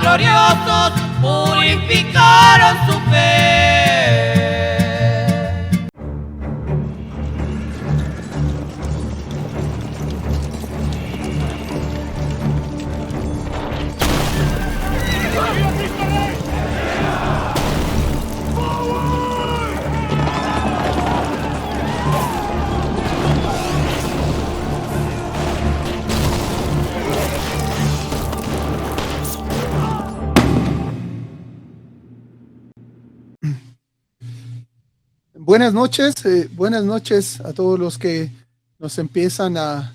gloriosos purificaron su fe. Buenas noches a todos los que se empiezan a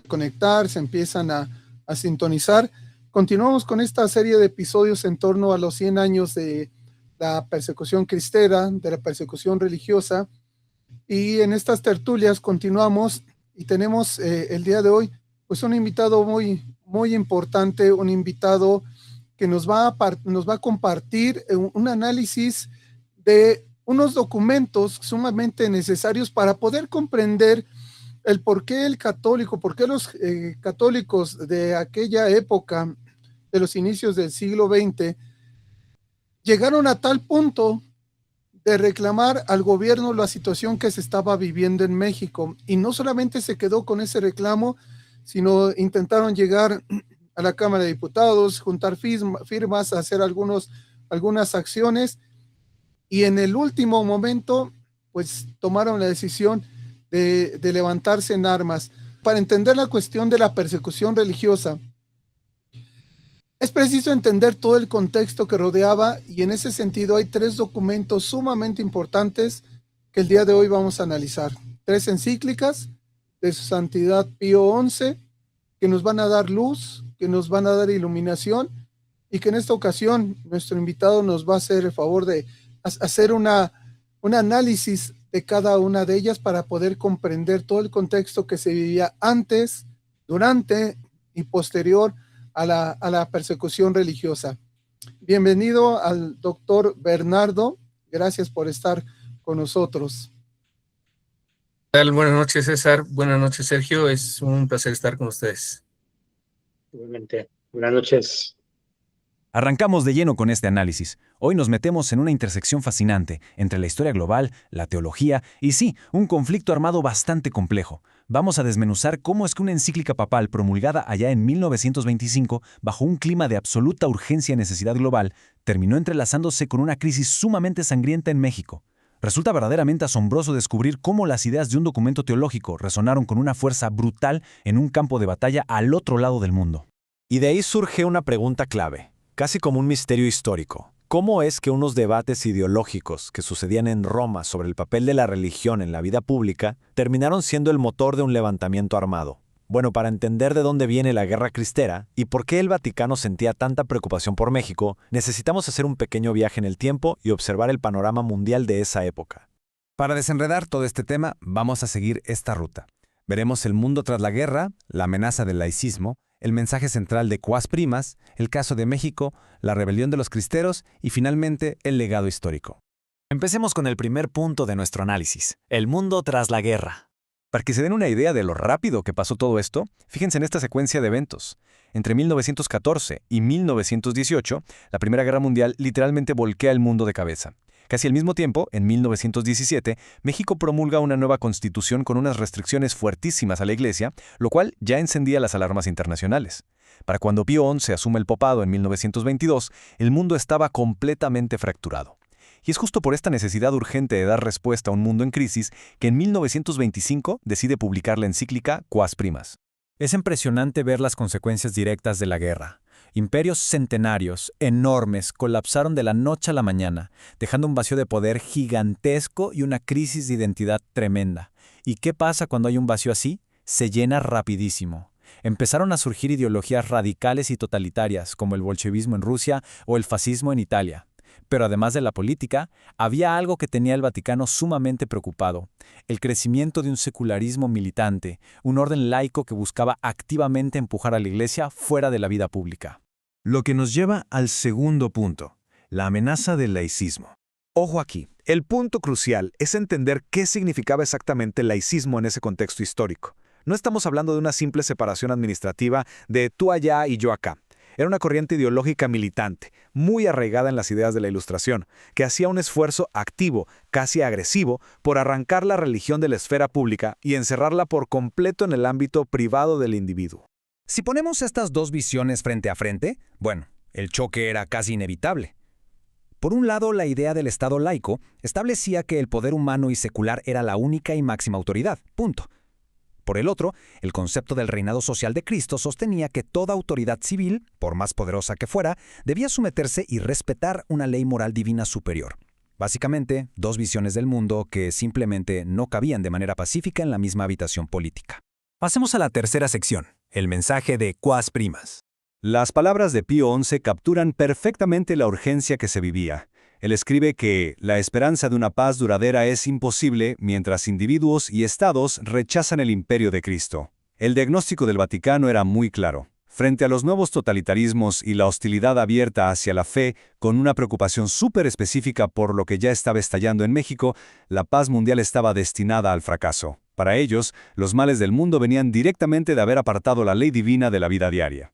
conectar, se empiezan a sintonizar. Continuamos con esta serie de episodios en torno a los 100 años de la persecución cristera, de la persecución religiosa, y en estas tertulias continuamos y tenemos el día de hoy pues un invitado muy importante, un invitado que nos va a compartir un análisis de unos documentos sumamente necesarios para poder comprender el por qué los católicos de aquella época, de los inicios del siglo XX, llegaron a tal punto de reclamar al gobierno la situación que se estaba viviendo en México. Y no solamente se quedó con ese reclamo, sino intentaron llegar a la Cámara de Diputados, juntar firmas, hacer algunas acciones, y en el último momento pues tomaron la decisión de levantarse en armas. Para entender la cuestión de la persecución religiosa, es preciso entender todo el contexto que rodeaba, y en ese sentido hay 3 documentos sumamente importantes que el día de hoy vamos a analizar. 3 encíclicas de su Santidad Pío XI que nos van a dar luz, que nos van a dar iluminación, y que en esta ocasión nuestro invitado nos va a hacer el favor de hacer un análisis de cada una de ellas para poder comprender todo el contexto que se vivía antes, durante y posterior a la persecución religiosa. Bienvenido al doctor Bernardo, gracias por estar con nosotros. Buenas noches, César. Buenas noches, Sergio. Es un placer estar con ustedes. Igualmente. Buenas noches. Arrancamos de lleno con este análisis. Hoy nos metemos en una intersección fascinante entre la historia global, la teología y sí, un conflicto armado bastante complejo. Vamos a desmenuzar cómo es que una encíclica papal promulgada allá en 1925, bajo un clima de absoluta urgencia y necesidad global, terminó entrelazándose con una crisis sumamente sangrienta en México. Resulta verdaderamente asombroso descubrir cómo las ideas de un documento teológico resonaron con una fuerza brutal en un campo de batalla al otro lado del mundo. Y de ahí surge una pregunta clave, casi como un misterio histórico. ¿Cómo es que unos debates ideológicos que sucedían en Roma sobre el papel de la religión en la vida pública terminaron siendo el motor de un levantamiento armado? Bueno, para entender de dónde viene la guerra cristera y por qué el Vaticano sentía tanta preocupación por México, necesitamos hacer un pequeño viaje en el tiempo y observar el panorama mundial de esa época. Para desenredar todo este tema, vamos a seguir esta ruta. Veremos el mundo tras la guerra, la amenaza del laicismo, el mensaje central de Quas Primas, el caso de México, la rebelión de los cristeros y finalmente el legado histórico. Empecemos con el primer punto de nuestro análisis, el mundo tras la guerra. Para que se den una idea de lo rápido que pasó todo esto, fíjense en esta secuencia de eventos. Entre 1914 y 1918, la Primera Guerra Mundial literalmente volquea el mundo de cabeza. Casi al mismo tiempo, en 1917, México promulga una nueva constitución con unas restricciones fuertísimas a la Iglesia, lo cual ya encendía las alarmas internacionales. Para cuando Pío XI asume el papado en 1922, el mundo estaba completamente fracturado. Y es justo por esta necesidad urgente de dar respuesta a un mundo en crisis que en 1925 decide publicar la encíclica Quas Primas. Es impresionante ver las consecuencias directas de la guerra. Imperios centenarios, enormes, colapsaron de la noche a la mañana, dejando un vacío de poder gigantesco y una crisis de identidad tremenda. ¿Y qué pasa cuando hay un vacío así? Se llena rapidísimo. Empezaron a surgir ideologías radicales y totalitarias, como el bolchevismo en Rusia o el fascismo en Italia. Pero además de la política, había algo que tenía el Vaticano sumamente preocupado: el crecimiento de un secularismo militante, un orden laico que buscaba activamente empujar a la Iglesia fuera de la vida pública. Lo que nos lleva al segundo punto, la amenaza del laicismo. Ojo aquí, el punto crucial es entender qué significaba exactamente el laicismo en ese contexto histórico. No estamos hablando de una simple separación administrativa de tú allá y yo acá. Era una corriente ideológica militante, muy arraigada en las ideas de la Ilustración, que hacía un esfuerzo activo, casi agresivo, por arrancar la religión de la esfera pública y encerrarla por completo en el ámbito privado del individuo. Si ponemos estas dos visiones frente a frente, bueno, el choque era casi inevitable. Por un lado, la idea del Estado laico establecía que el poder humano y secular era la única y máxima autoridad, punto. Por el otro, el concepto del reinado social de Cristo sostenía que toda autoridad civil, por más poderosa que fuera, debía someterse y respetar una ley moral divina superior. Básicamente, dos visiones del mundo que simplemente no cabían de manera pacífica en la misma habitación política. Pasemos a la tercera sección, el mensaje de Quas Primas. Las palabras de Pío XI capturan perfectamente la urgencia que se vivía. Él escribe que la esperanza de una paz duradera es imposible mientras individuos y estados rechazan el imperio de Cristo. El diagnóstico del Vaticano era muy claro. Frente a los nuevos totalitarismos y la hostilidad abierta hacia la fe, con una preocupación súper específica por lo que ya estaba estallando en México, la paz mundial estaba destinada al fracaso. Para ellos, los males del mundo venían directamente de haber apartado la ley divina de la vida diaria.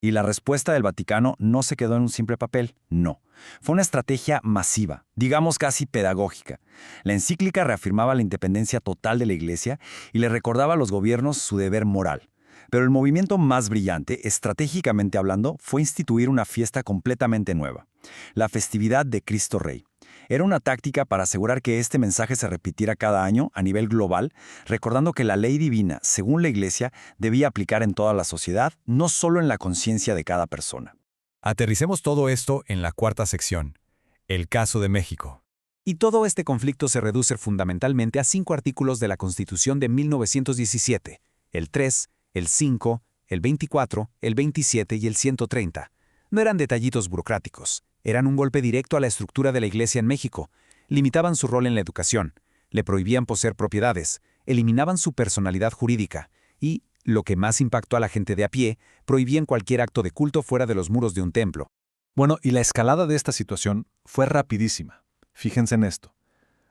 Y la respuesta del Vaticano no se quedó en un simple papel, no. Fue una estrategia masiva, digamos casi pedagógica. La encíclica reafirmaba la independencia total de la Iglesia y le recordaba a los gobiernos su deber moral. Pero el movimiento más brillante, estratégicamente hablando, fue instituir una fiesta completamente nueva, la festividad de Cristo Rey. Era una táctica para asegurar que este mensaje se repitiera cada año a nivel global, recordando que la ley divina, según la Iglesia, debía aplicar en toda la sociedad, no solo en la conciencia de cada persona. Aterricemos todo esto en la cuarta sección, el caso de México. Y todo este conflicto se reduce fundamentalmente a 5 artículos de la Constitución de 1917, el 3, el 5, el 24, el 27 y el 130. No eran detallitos burocráticos. Eran un golpe directo a la estructura de la Iglesia en México. Limitaban su rol en la educación, le prohibían poseer propiedades, eliminaban su personalidad jurídica y, lo que más impactó a la gente de a pie, prohibían cualquier acto de culto fuera de los muros de un templo. Bueno, y la escalada de esta situación fue rapidísima. Fíjense en esto.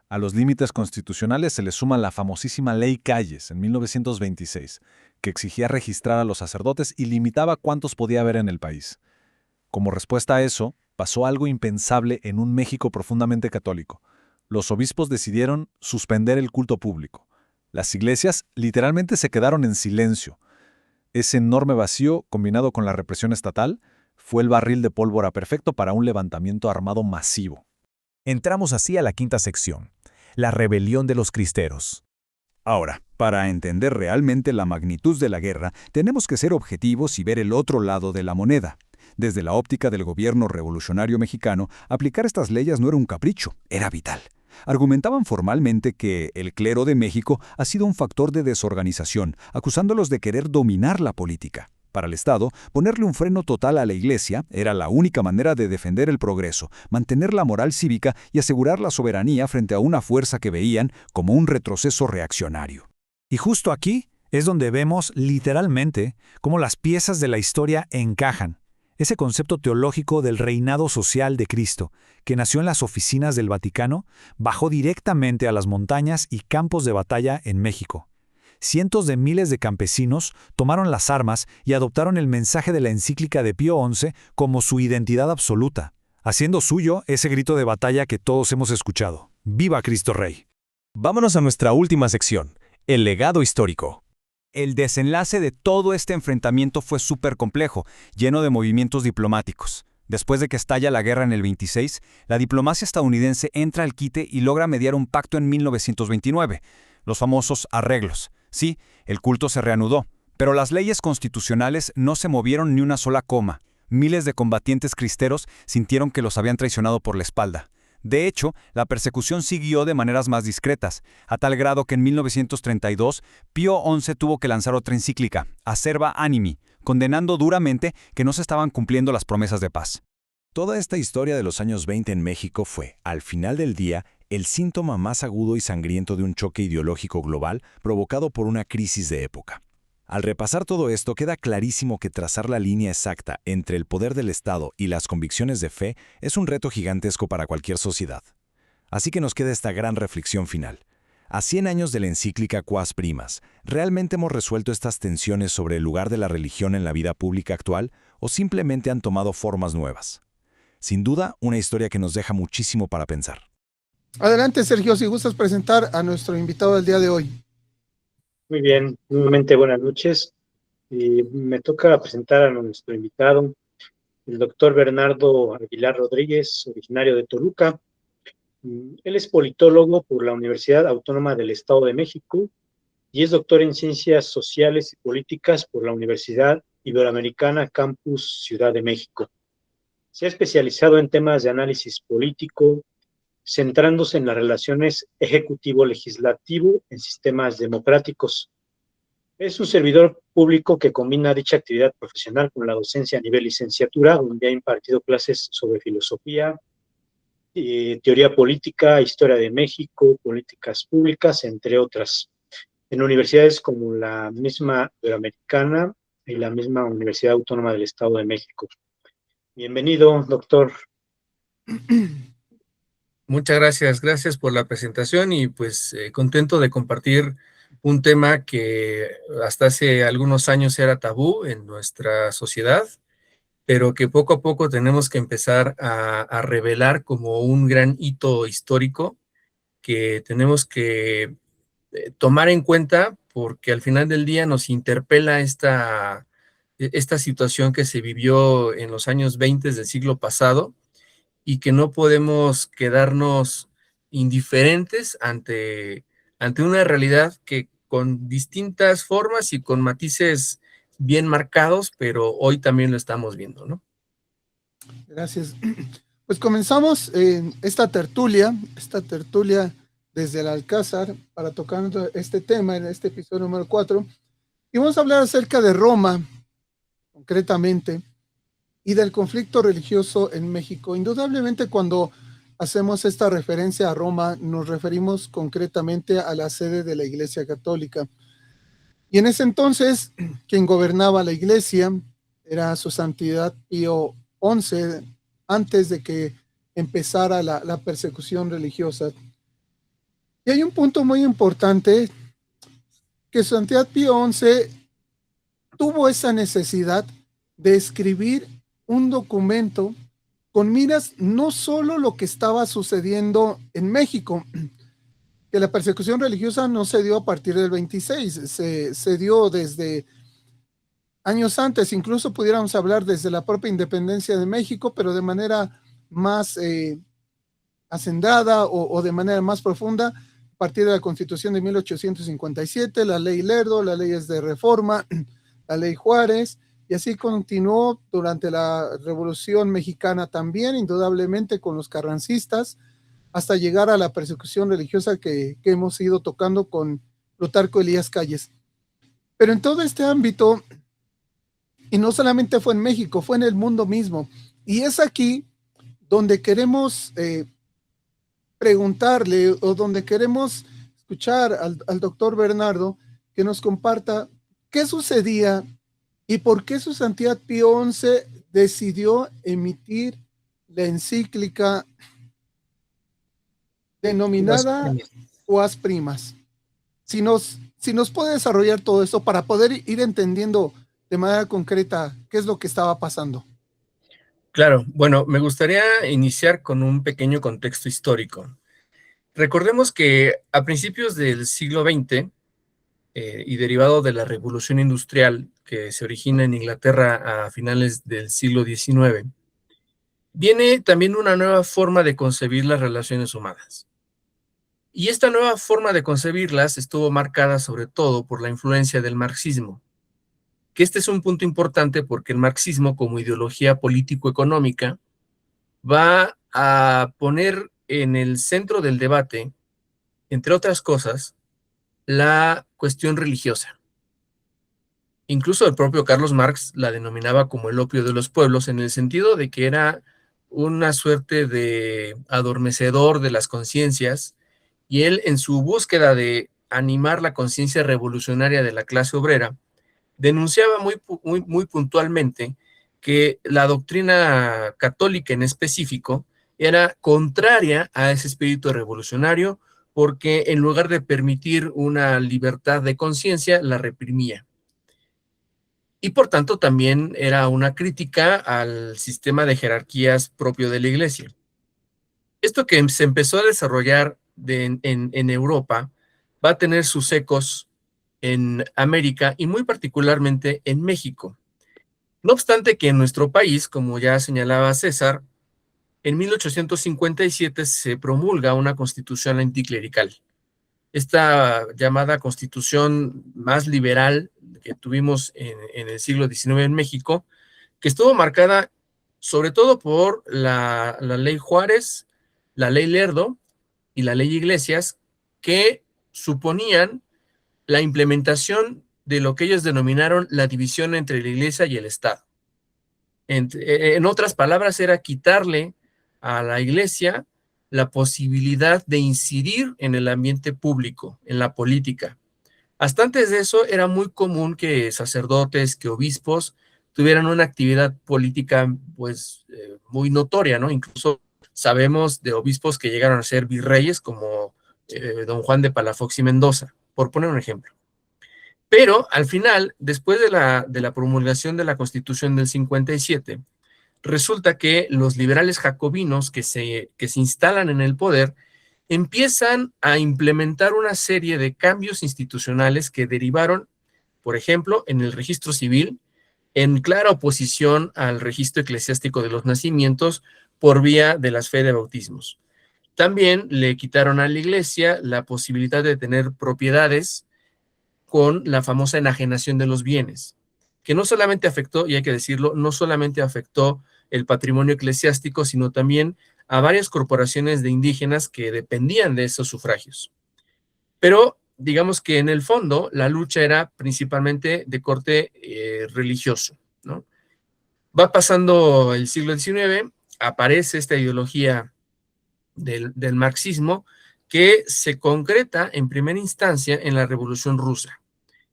A los límites constitucionales se le suma la famosísima Ley Calles en 1926, que exigía registrar a los sacerdotes y limitaba cuántos podía haber en el país. Como respuesta a eso, pasó algo impensable en un México profundamente católico. Los obispos decidieron suspender el culto público. Las iglesias literalmente se quedaron en silencio. Ese enorme vacío, combinado con la represión estatal, fue el barril de pólvora perfecto para un levantamiento armado masivo. Entramos así a la quinta sección, la rebelión de los cristeros. Ahora, para entender realmente la magnitud de la guerra, tenemos que ser objetivos y ver el otro lado de la moneda. Desde la óptica del gobierno revolucionario mexicano, aplicar estas leyes no era un capricho, era vital. Argumentaban formalmente que el clero de México ha sido un factor de desorganización, acusándolos de querer dominar la política. Para el Estado, ponerle un freno total a la Iglesia era la única manera de defender el progreso, mantener la moral cívica y asegurar la soberanía frente a una fuerza que veían como un retroceso reaccionario. Y justo aquí es donde vemos literalmente cómo las piezas de la historia encajan. Ese concepto teológico del reinado social de Cristo, que nació en las oficinas del Vaticano, bajó directamente a las montañas y campos de batalla en México. Cientos de miles de campesinos tomaron las armas y adoptaron el mensaje de la encíclica de Pío XI como su identidad absoluta, haciendo suyo ese grito de batalla que todos hemos escuchado. ¡Viva Cristo Rey! Vámonos a nuestra última sección, el legado histórico. El desenlace de todo este enfrentamiento fue súper complejo, lleno de movimientos diplomáticos. Después de que estalla la guerra en el 26, la diplomacia estadounidense entra al quite y logra mediar un pacto en 1929, los famosos arreglos. Sí, el culto se reanudó, pero las leyes constitucionales no se movieron ni una sola coma. Miles de combatientes cristeros sintieron que los habían traicionado por la espalda. De hecho, la persecución siguió de maneras más discretas, a tal grado que en 1932 Pío XI tuvo que lanzar otra encíclica, Acerba Animi, condenando duramente que no se estaban cumpliendo las promesas de paz. Toda esta historia de los años 20 en México fue, al final del día, el síntoma más agudo y sangriento de un choque ideológico global provocado por una crisis de época. Al repasar todo esto, queda clarísimo que trazar la línea exacta entre el poder del Estado y las convicciones de fe es un reto gigantesco para cualquier sociedad. Así que nos queda esta gran reflexión final. A 100 años de la encíclica Quas Primas, ¿realmente hemos resuelto estas tensiones sobre el lugar de la religión en la vida pública actual o simplemente han tomado formas nuevas. Sin duda, una historia que nos deja muchísimo para pensar. Adelante, Sergio, si gustas presentar a nuestro invitado del día de hoy. Muy bien, nuevamente buenas noches. Me toca presentar a nuestro invitado, el doctor Bernardo Aguilar Rodríguez, originario de Toluca. Él es politólogo por la Universidad Autónoma del Estado de México y es doctor en Ciencias Sociales y Políticas por la Universidad Iberoamericana Campus Ciudad de México. Se ha especializado en temas de análisis político, centrándose en las relaciones ejecutivo-legislativo en sistemas democráticos. Es un servidor público que combina dicha actividad profesional con la docencia a nivel licenciatura, donde ha impartido clases sobre filosofía, teoría política, historia de México, políticas públicas, entre otras, en universidades como la misma Iberoamericana y la misma Universidad Autónoma del Estado de México. Bienvenido, doctor. Muchas gracias por la presentación y pues contento de compartir un tema que hasta hace algunos años era tabú en nuestra sociedad, pero que poco a poco tenemos que empezar a revelar como un gran hito histórico que tenemos que tomar en cuenta porque al final del día nos interpela esta situación que se vivió en los años 20 del siglo pasado y que no podemos quedarnos indiferentes ante una realidad que con distintas formas y con matices bien marcados, pero hoy también lo estamos viendo, ¿no? Gracias. Pues comenzamos esta tertulia desde el Alcázar para tocar este tema en este episodio número 4. Y vamos a hablar acerca de Roma, concretamente, y del conflicto religioso en México. Indudablemente, cuando hacemos esta referencia a Roma, nos referimos concretamente a la sede de la Iglesia Católica. Y en ese entonces, quien gobernaba la Iglesia era su Santidad Pío XI, antes de que empezara la persecución religiosa. Y hay un punto muy importante, que su Santidad Pío XI tuvo esa necesidad de escribir un documento con miras no solo lo que estaba sucediendo en México, que la persecución religiosa no se dio a partir del 26, se dio desde años antes, incluso pudiéramos hablar desde la propia independencia de México, pero de manera más hacendada o de manera más profunda, a partir de la Constitución de 1857, la Ley Lerdo, las leyes de reforma, la Ley Juárez, y así continuó durante la Revolución Mexicana también, indudablemente con los carrancistas, hasta llegar a la persecución religiosa que hemos ido tocando con Plutarco Elías Calles. Pero en todo este ámbito, y no solamente fue en México, fue en el mundo mismo, y es aquí donde queremos preguntarle o donde queremos escuchar al doctor Bernardo que nos comparta qué sucedía y por qué su Santidad Pío XI decidió emitir la encíclica denominada Quas Primas. Si nos puede desarrollar todo esto para poder ir entendiendo de manera concreta qué es lo que estaba pasando. Claro, bueno, me gustaría iniciar con un pequeño contexto histórico. Recordemos que a principios del siglo XX, y derivado de la Revolución Industrial que se origina en Inglaterra a finales del siglo XIX, viene también una nueva forma de concebir las relaciones humanas. Y esta nueva forma de concebirlas estuvo marcada sobre todo por la influencia del marxismo, que este es un punto importante porque el marxismo como ideología político-económica va a poner en el centro del debate, entre otras cosas, la cuestión religiosa. Incluso el propio Carlos Marx la denominaba como el opio de los pueblos, en el sentido de que era una suerte de adormecedor de las conciencias, y él, en su búsqueda de animar la conciencia revolucionaria de la clase obrera, denunciaba muy puntualmente que la doctrina católica en específico era contraria a ese espíritu revolucionario, porque en lugar de permitir una libertad de conciencia, la reprimía. y por tanto también era una crítica al sistema de jerarquías propio de la Iglesia. Esto que se empezó a desarrollar en Europa va a tener sus ecos en América y muy particularmente en México. No obstante que en nuestro país, como ya señalaba César, en 1857 se promulga una constitución anticlerical. Esta llamada constitución más liberal que tuvimos en el siglo XIX en México, que estuvo marcada sobre todo por la ley Juárez, la ley Lerdo y la ley Iglesias, que suponían la implementación de lo que ellos denominaron la división entre la Iglesia y el Estado. En otras palabras, era quitarle a la Iglesia la posibilidad de incidir en el ambiente público, en la política. Hasta antes de eso era muy común que sacerdotes, que obispos tuvieran una actividad política pues muy notoria, ¿no? Incluso sabemos de obispos que llegaron a ser virreyes como don Juan de Palafox y Mendoza, por poner un ejemplo. Pero al final, después de la promulgación de la Constitución del 57, resulta que los liberales jacobinos que se instalan en el poder empiezan a implementar una serie de cambios institucionales que derivaron, por ejemplo, en el registro civil, en clara oposición al registro eclesiástico de los nacimientos por vía de las fe de bautismos. También le quitaron a la Iglesia la posibilidad de tener propiedades con la famosa enajenación de los bienes, que no solamente afectó, y hay que decirlo, no solamente afectó el patrimonio eclesiástico, sino también a varias corporaciones de indígenas que dependían de esos sufragios. Pero digamos que en el fondo la lucha era principalmente de corte religioso, ¿no? Va pasando el siglo XIX, aparece esta ideología del marxismo que se concreta en primera instancia en la Revolución Rusa.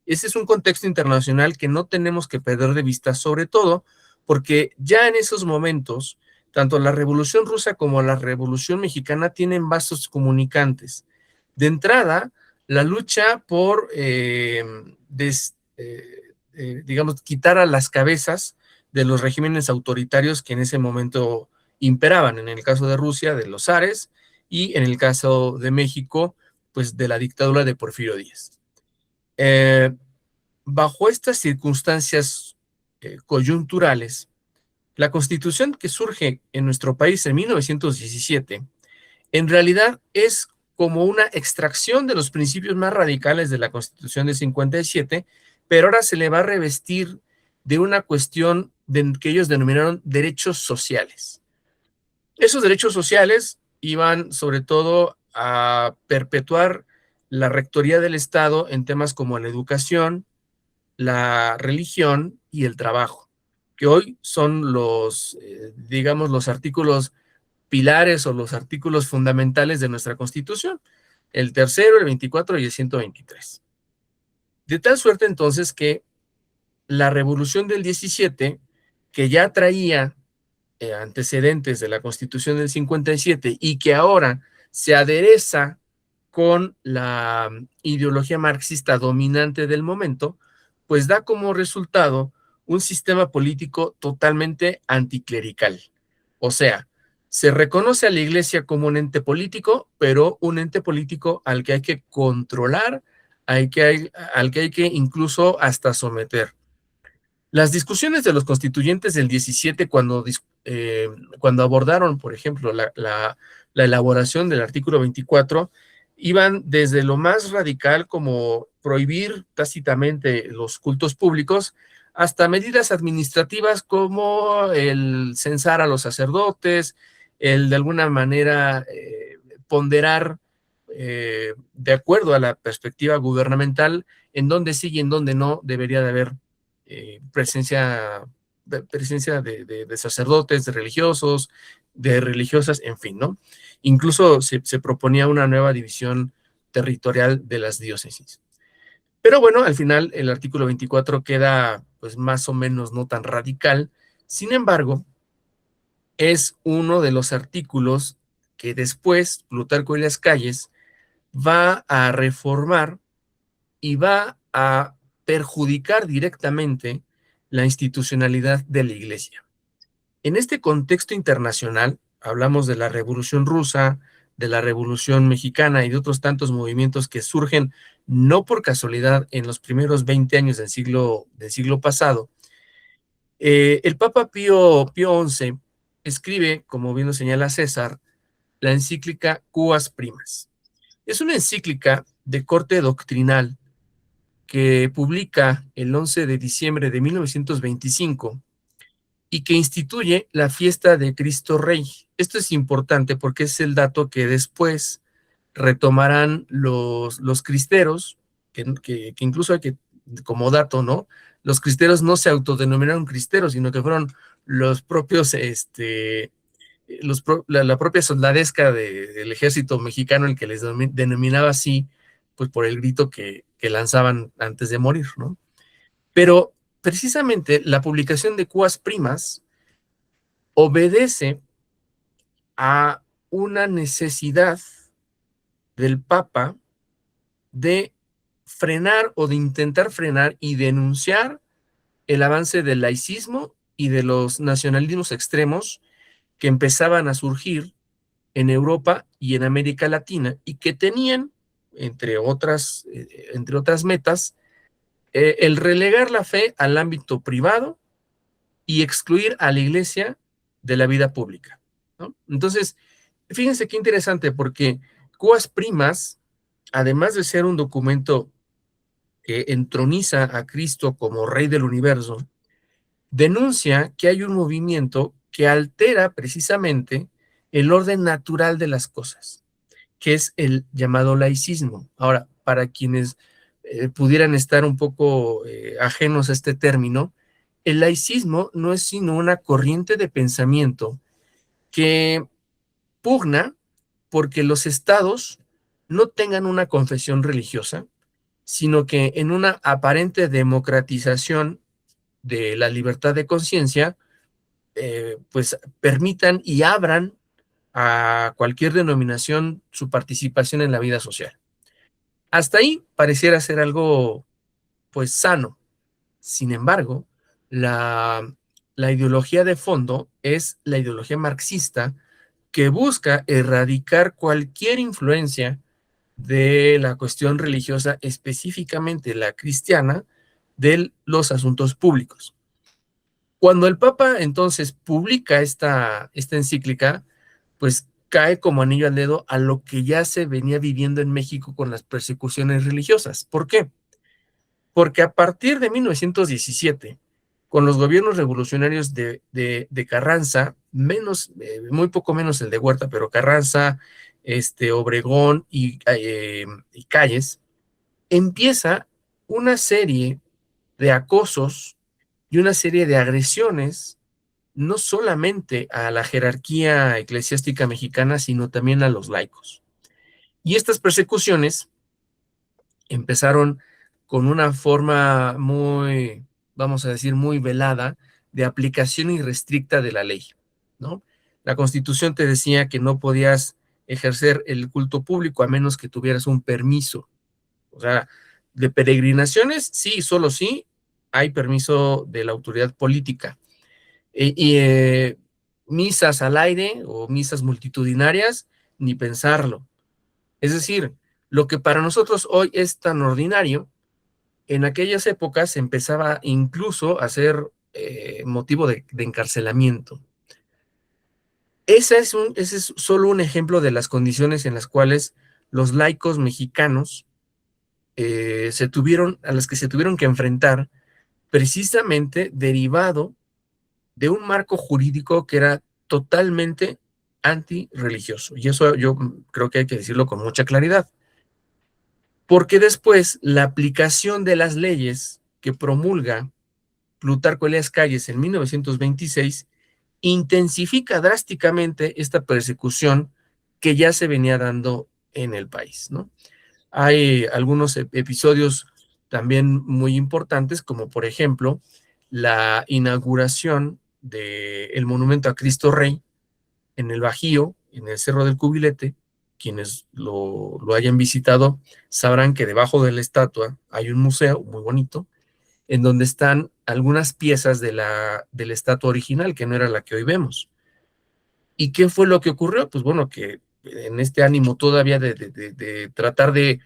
Ese es un contexto internacional que no tenemos que perder de vista, sobre todo porque ya en esos momentos, tanto la Revolución Rusa como la Revolución Mexicana tienen vasos comunicantes. De entrada, la lucha por, digamos, quitar a las cabezas de los regímenes autoritarios que en ese momento imperaban, en el caso de Rusia, de los zares, y en el caso de México, pues de la dictadura de Porfirio Díaz. Bajo estas circunstancias coyunturales, la Constitución que surge en nuestro país en 1917, en realidad es como una extracción de los principios más radicales de la Constitución de 57, pero ahora se le va a revestir de una cuestión que ellos denominaron derechos sociales. Esos derechos sociales iban sobre todo a perpetuar la rectoría del Estado en temas como la educación, la religión y el trabajo, que hoy son los, digamos, los artículos pilares o los artículos fundamentales de nuestra Constitución, el tercero, el 24 y el 123. De tal suerte entonces que la Revolución del 17, que ya traía antecedentes de la Constitución del 57 y que ahora se adereza con la ideología marxista dominante del momento, pues da como resultado un sistema político totalmente anticlerical. O sea, se reconoce a la Iglesia como un ente político, pero un ente político al que hay que controlar, al que hay que incluso hasta someter. Las discusiones de los constituyentes del 17, cuando abordaron, por ejemplo, la elaboración del artículo 24, iban desde lo más radical como prohibir tácitamente los cultos públicos hasta medidas administrativas como el censar a los sacerdotes, el de alguna manera ponderar de acuerdo a la perspectiva gubernamental en dónde sí y en dónde no debería de haber presencia de sacerdotes, de religiosos, de religiosas, en fin, ¿no? Incluso se proponía una nueva división territorial de las diócesis. Pero bueno, al final el artículo 24 queda pues más o menos no tan radical. Sin embargo, es uno de los artículos que después Plutarco Elias Calles va a reformar y va a perjudicar directamente la institucionalidad de la Iglesia. En este contexto internacional, hablamos de la Revolución Rusa, de la Revolución Mexicana y de otros tantos movimientos que surgen no por casualidad en los primeros 20 años del siglo pasado. El Papa Pío XI escribe, como bien lo señala César, la encíclica Quas Primas. Es una encíclica de corte doctrinal que publica el 11 de diciembre de 1925 y que instituye la fiesta de Cristo Rey. Esto es importante porque es el dato que después retomarán los cristeros, que incluso hay que, como dato, ¿no? Los cristeros no se autodenominaron cristeros, sino que fueron los propios, la propia soldadesca del ejército mexicano el que les denominaba así, pues por el grito que lanzaban antes de morir, ¿no? Pero precisamente la publicación de Quas Primas obedece a una necesidad del Papa de frenar o de intentar frenar y denunciar el avance del laicismo y de los nacionalismos extremos que empezaban a surgir en Europa y en América Latina y que tenían, entre otras metas, el relegar la fe al ámbito privado y excluir a la Iglesia de la vida pública, ¿no? Entonces, fíjense qué interesante, porque Quas Primas, además de ser un documento que entroniza a Cristo como Rey del universo, denuncia que hay un movimiento que altera precisamente el orden natural de las cosas, que es el llamado laicismo. Ahora, para quienes pudieran estar un poco ajenos a este término, el laicismo no es sino una corriente de pensamiento que pugna porque los estados no tengan una confesión religiosa, sino que en una aparente democratización de la libertad de conciencia, pues permitan y abran a cualquier denominación su participación en la vida social. Hasta ahí pareciera ser algo, pues, sano. Sin embargo, la ideología de fondo es la ideología marxista que busca erradicar cualquier influencia de la cuestión religiosa, específicamente la cristiana, de los asuntos públicos. Cuando el Papa entonces publica esta encíclica, pues cae como anillo al dedo a lo que ya se venía viviendo en México con las persecuciones religiosas. ¿Por qué? Porque a partir de 1917, con los gobiernos revolucionarios de Carranza, muy poco menos el de Huerta, pero Carranza, Obregón y Calles, empieza una serie de acosos y una serie de agresiones, no solamente a la jerarquía eclesiástica mexicana, sino también a los laicos. Y estas persecuciones empezaron con una forma muy, vamos a decir, muy velada de aplicación irrestricta de la ley, ¿no? La Constitución te decía que no podías ejercer el culto público a menos que tuvieras un permiso. O sea, de peregrinaciones, sí, solo sí, hay permiso de la autoridad política. Misas al aire o misas multitudinarias, ni pensarlo. Es decir, lo que para nosotros hoy es tan ordinario, en aquellas épocas empezaba incluso a ser motivo de encarcelamiento. Ese es solo un ejemplo de las condiciones en las cuales los laicos mexicanos a las que se tuvieron que enfrentar, precisamente derivado de un marco jurídico que era totalmente antirreligioso. Y eso yo creo que hay que decirlo con mucha claridad. Porque después la aplicación de las leyes que promulga Plutarco Elías Calles en 1926 intensifica drásticamente esta persecución que ya se venía dando en el país, ¿no? Hay algunos episodios también muy importantes, como por ejemplo la inauguración del monumento a Cristo Rey en el Bajío, en el Cerro del Cubilete. Quienes lo hayan visitado sabrán que debajo de la estatua hay un museo muy bonito en donde están algunas piezas de la estatua original, que no era la que hoy vemos. ¿Y qué fue lo que ocurrió? Pues bueno, que en este ánimo todavía de tratar de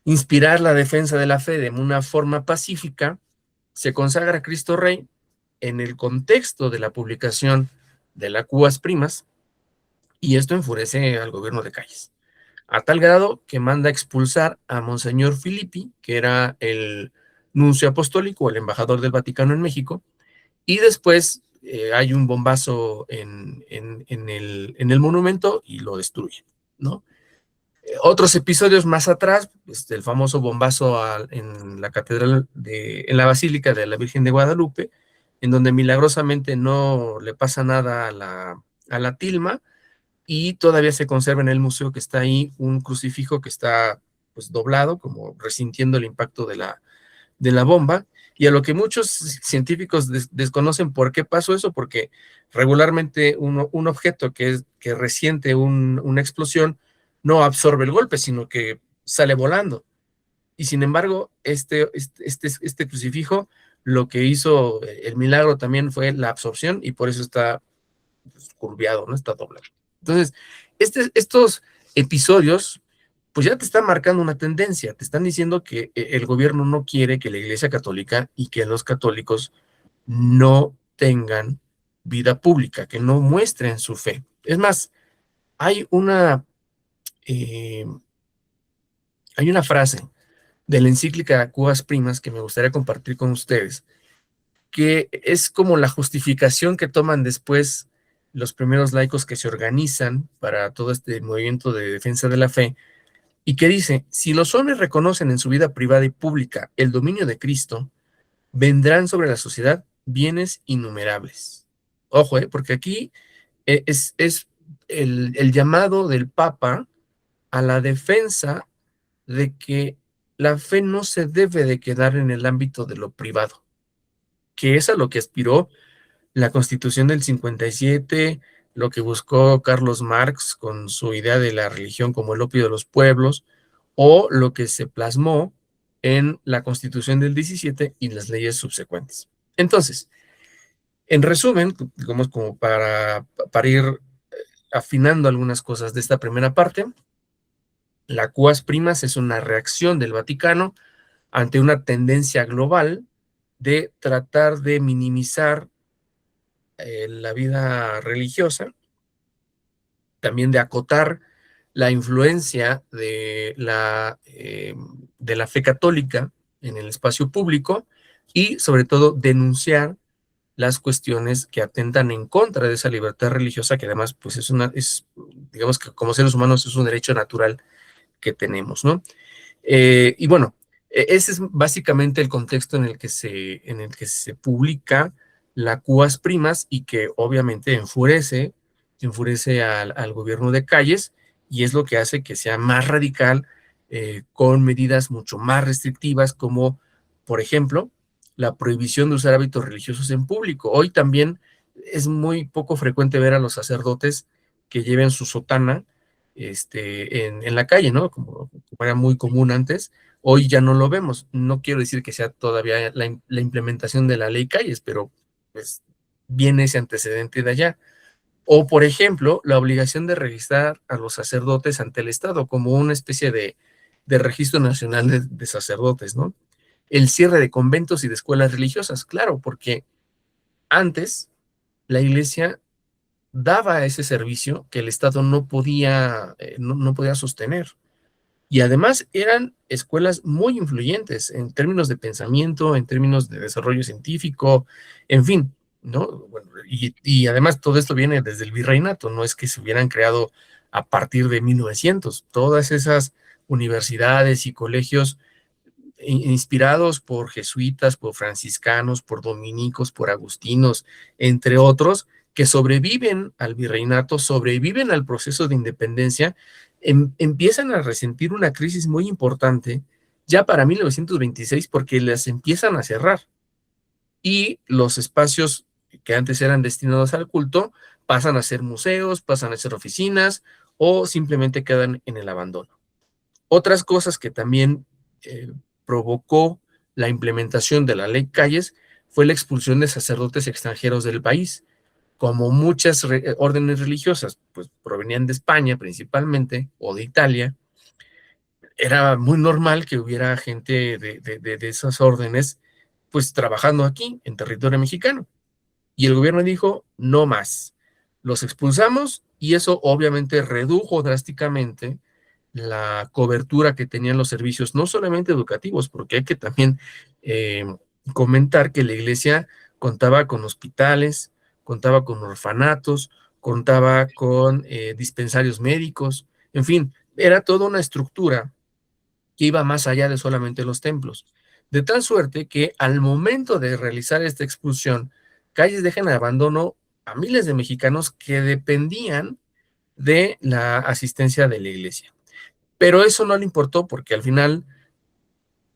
inspirar la defensa de la fe de una forma pacífica, se consagra a Cristo Rey en el contexto de la publicación de la Cúas Primas, y esto enfurece al gobierno de Calles, a tal grado que manda a expulsar a Monseñor Filippi, que era el nuncio apostólico, el embajador del Vaticano en México, y después hay un bombazo en el monumento y lo destruye, ¿no? Otros episodios más atrás, el famoso bombazo en la catedral, en la Basílica de la Virgen de Guadalupe, en donde milagrosamente no le pasa nada a la tilma, y todavía se conserva en el museo que está ahí un crucifijo que está pues doblado, como resintiendo el impacto de la bomba, y a lo que muchos científicos desconocen por qué pasó eso, porque regularmente un objeto que resiente una explosión no absorbe el golpe, sino que sale volando. Y sin embargo, este crucifijo, lo que hizo el milagro también fue la absorción, y por eso está pues, curviado, ¿no? Está doblado. Entonces, estos episodios pues ya te están marcando una tendencia, te están diciendo que el gobierno no quiere que la Iglesia Católica y que los católicos no tengan vida pública, que no muestren su fe. Es más, hay una frase de la encíclica Cúas Primas que me gustaría compartir con ustedes, que es como la justificación que toman después los primeros laicos que se organizan para todo este movimiento de defensa de la fe, y que dice: si los hombres reconocen en su vida privada y pública el dominio de Cristo, vendrán sobre la sociedad bienes innumerables. Ojo, porque aquí es el llamado del Papa a la defensa de que la fe no se debe de quedar en el ámbito de lo privado, que es a lo que aspiró la Constitución del 57, lo que buscó Carlos Marx con su idea de la religión como el opio de los pueblos, o lo que se plasmó en la Constitución del 17 y las leyes subsecuentes. Entonces, en resumen, digamos como para ir afinando algunas cosas de esta primera parte, la Cúas Primas es una reacción del Vaticano ante una tendencia global de tratar de minimizar la vida religiosa, también de acotar la influencia de la fe católica en el espacio público, y sobre todo denunciar las cuestiones que atentan en contra de esa libertad religiosa, que además pues digamos que como seres humanos es un derecho natural que tenemos, ¿no? Y bueno, ese es básicamente el contexto en el que se publica la Cúas Primas, y que obviamente enfurece al gobierno de Calles, y es lo que hace que sea más radical, con medidas mucho más restrictivas, como por ejemplo la prohibición de usar hábitos religiosos en público. Hoy también es muy poco frecuente ver a los sacerdotes que lleven su sotana en la calle, ¿no? Como era muy común antes. Hoy ya no lo vemos. No quiero decir que sea todavía la implementación de la ley Calles, pero pues viene ese antecedente de allá. O, por ejemplo, la obligación de registrar a los sacerdotes ante el Estado como una especie de registro nacional de sacerdotes, ¿no? El cierre de conventos y de escuelas religiosas, claro, porque antes la Iglesia daba ese servicio que el Estado no podía sostener. Y además eran escuelas muy influyentes en términos de pensamiento, en términos de desarrollo científico, en fin, ¿no? Bueno, y además todo esto viene desde el virreinato, no es que se hubieran creado a partir de 1900. Todas esas universidades y colegios inspirados por jesuitas, por franciscanos, por dominicos, por agustinos, entre otros, que sobreviven al virreinato, sobreviven al proceso de independencia, empiezan a resentir una crisis muy importante ya para 1926, porque las empiezan a cerrar, y los espacios que antes eran destinados al culto pasan a ser museos, pasan a ser oficinas, o simplemente quedan en el abandono. Otras cosas que también provocó la implementación de la ley Calles fue la expulsión de sacerdotes extranjeros del país. Como muchas órdenes religiosas pues provenían de España principalmente o de Italia, era muy normal que hubiera gente de esas órdenes pues trabajando aquí en territorio mexicano. Y el gobierno dijo, no más, los expulsamos, y eso obviamente redujo drásticamente la cobertura que tenían los servicios, no solamente educativos, porque hay que también comentar que la iglesia contaba con hospitales, contaba con orfanatos, contaba con dispensarios médicos, en fin, era toda una estructura que iba más allá de solamente los templos. De tal suerte que al momento de realizar esta expulsión, Calles deja en abandono a miles de mexicanos que dependían de la asistencia de la iglesia. Pero eso no le importó porque al final,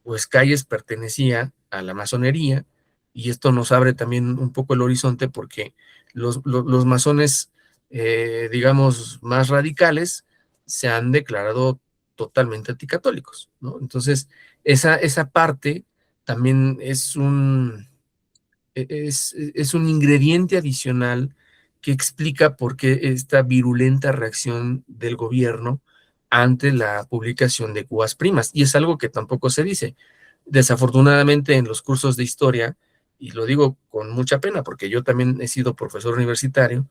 pues Calles pertenecía a la masonería, y esto nos abre también un poco el horizonte porque los masones, digamos, más radicales se han declarado totalmente anticatólicos, ¿no? Entonces, esa parte también es un ingrediente adicional que explica por qué esta virulenta reacción del gobierno ante la publicación de Cubas Primas, y es algo que tampoco se dice. Desafortunadamente en los cursos de historia, y lo digo con mucha pena porque yo también he sido profesor universitario,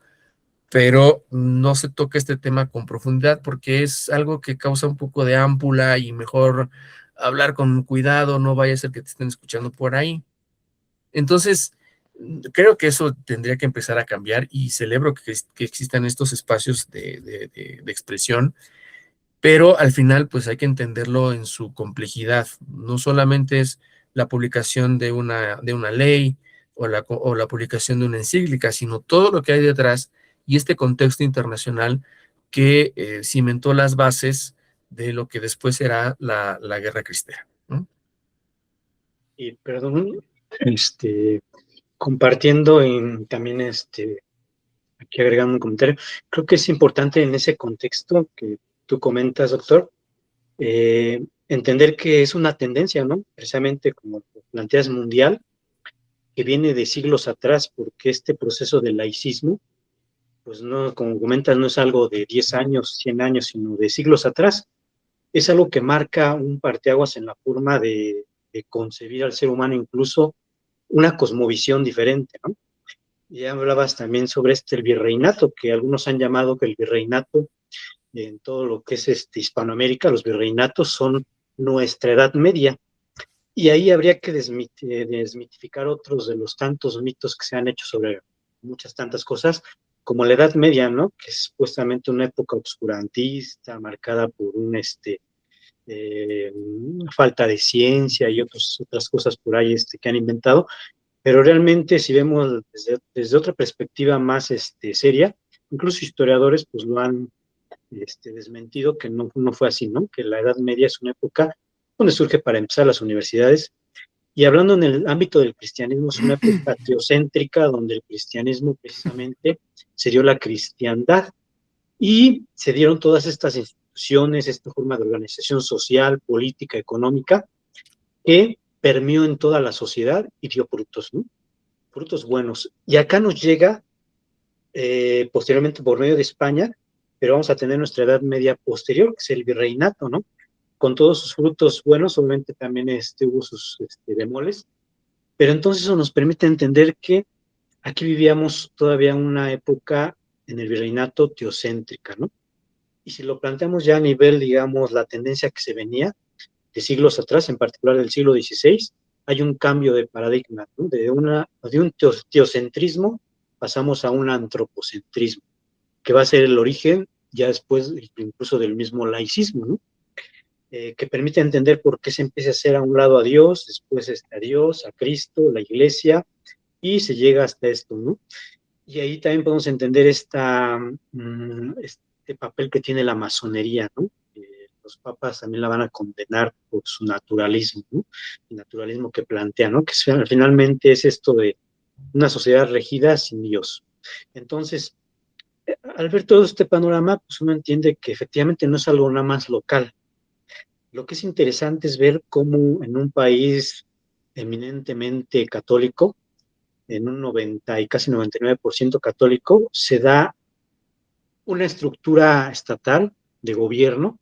pero no se toca este tema con profundidad porque es algo que causa un poco de ámpula y mejor hablar con cuidado, no vaya a ser que te estén escuchando por ahí. Entonces, creo que eso tendría que empezar a cambiar, y celebro que existan estos espacios de expresión, pero al final pues hay que entenderlo en su complejidad. No solamente es la publicación de una ley o la publicación de una encíclica, sino todo lo que hay detrás y este contexto internacional que cimentó las bases de lo que después será la Guerra Cristera, ¿no? Y perdón, compartiendo también aquí agregando un comentario, creo que es importante en ese contexto que tú comentas, doctor, entender que es una tendencia, ¿no? Precisamente como planteas, mundial, que viene de siglos atrás, porque este proceso del laicismo, pues no, como comentas, no es algo de 10 años, 100 años, sino de siglos atrás. Es algo que marca un parteaguas en la forma de concebir al ser humano, incluso una cosmovisión diferente, ¿no? Ya hablabas también sobre el virreinato, que algunos han llamado que el virreinato, en todo lo que es Hispanoamérica, los virreinatos son nuestra Edad Media. Y ahí habría que desmitificar otros de los tantos mitos que se han hecho sobre muchas tantas cosas, como la Edad Media, ¿no? Que es supuestamente una época obscurantista, marcada por falta de ciencia y otras cosas por ahí que han inventado. Pero realmente, si vemos desde otra perspectiva más seria, incluso historiadores pues lo han desmentido, que no fue así, ¿no? Que la Edad Media es una época donde surge para empezar las universidades, y hablando en el ámbito del cristianismo, es una época teocéntrica donde el cristianismo precisamente se dio la cristiandad y se dieron todas estas instituciones, esta forma de organización social, política, económica, que permeó en toda la sociedad y dio frutos, ¿no? Frutos buenos. Y acá nos llega posteriormente por medio de España, pero vamos a tener nuestra Edad Media posterior, que es el virreinato, ¿no? Con todos sus frutos buenos, obviamente también hubo sus bemoles, pero entonces eso nos permite entender que aquí vivíamos todavía una época en el virreinato teocéntrica, ¿no? Y si lo planteamos ya a nivel, digamos, la tendencia que se venía de siglos atrás, en particular del siglo XVI, hay un cambio de paradigma, ¿no? De un teocentrismo pasamos a un antropocentrismo, que va a ser el origen ya después incluso del mismo laicismo, ¿no? Que permite entender por qué se empieza a hacer a un lado a Dios, después a Dios, a Cristo, la Iglesia, y se llega hasta esto, ¿no? Y ahí también podemos entender este papel que tiene la masonería, ¿no? Los papas también la van a condenar por su naturalismo, ¿no? El naturalismo que plantea, ¿no? Que finalmente es esto de una sociedad regida sin Dios. Entonces, al ver todo este panorama, pues uno entiende que efectivamente no es algo nada más local. Lo que es interesante es ver cómo en un país eminentemente católico, en un 90 y casi 99% católico, se da una estructura estatal de gobierno,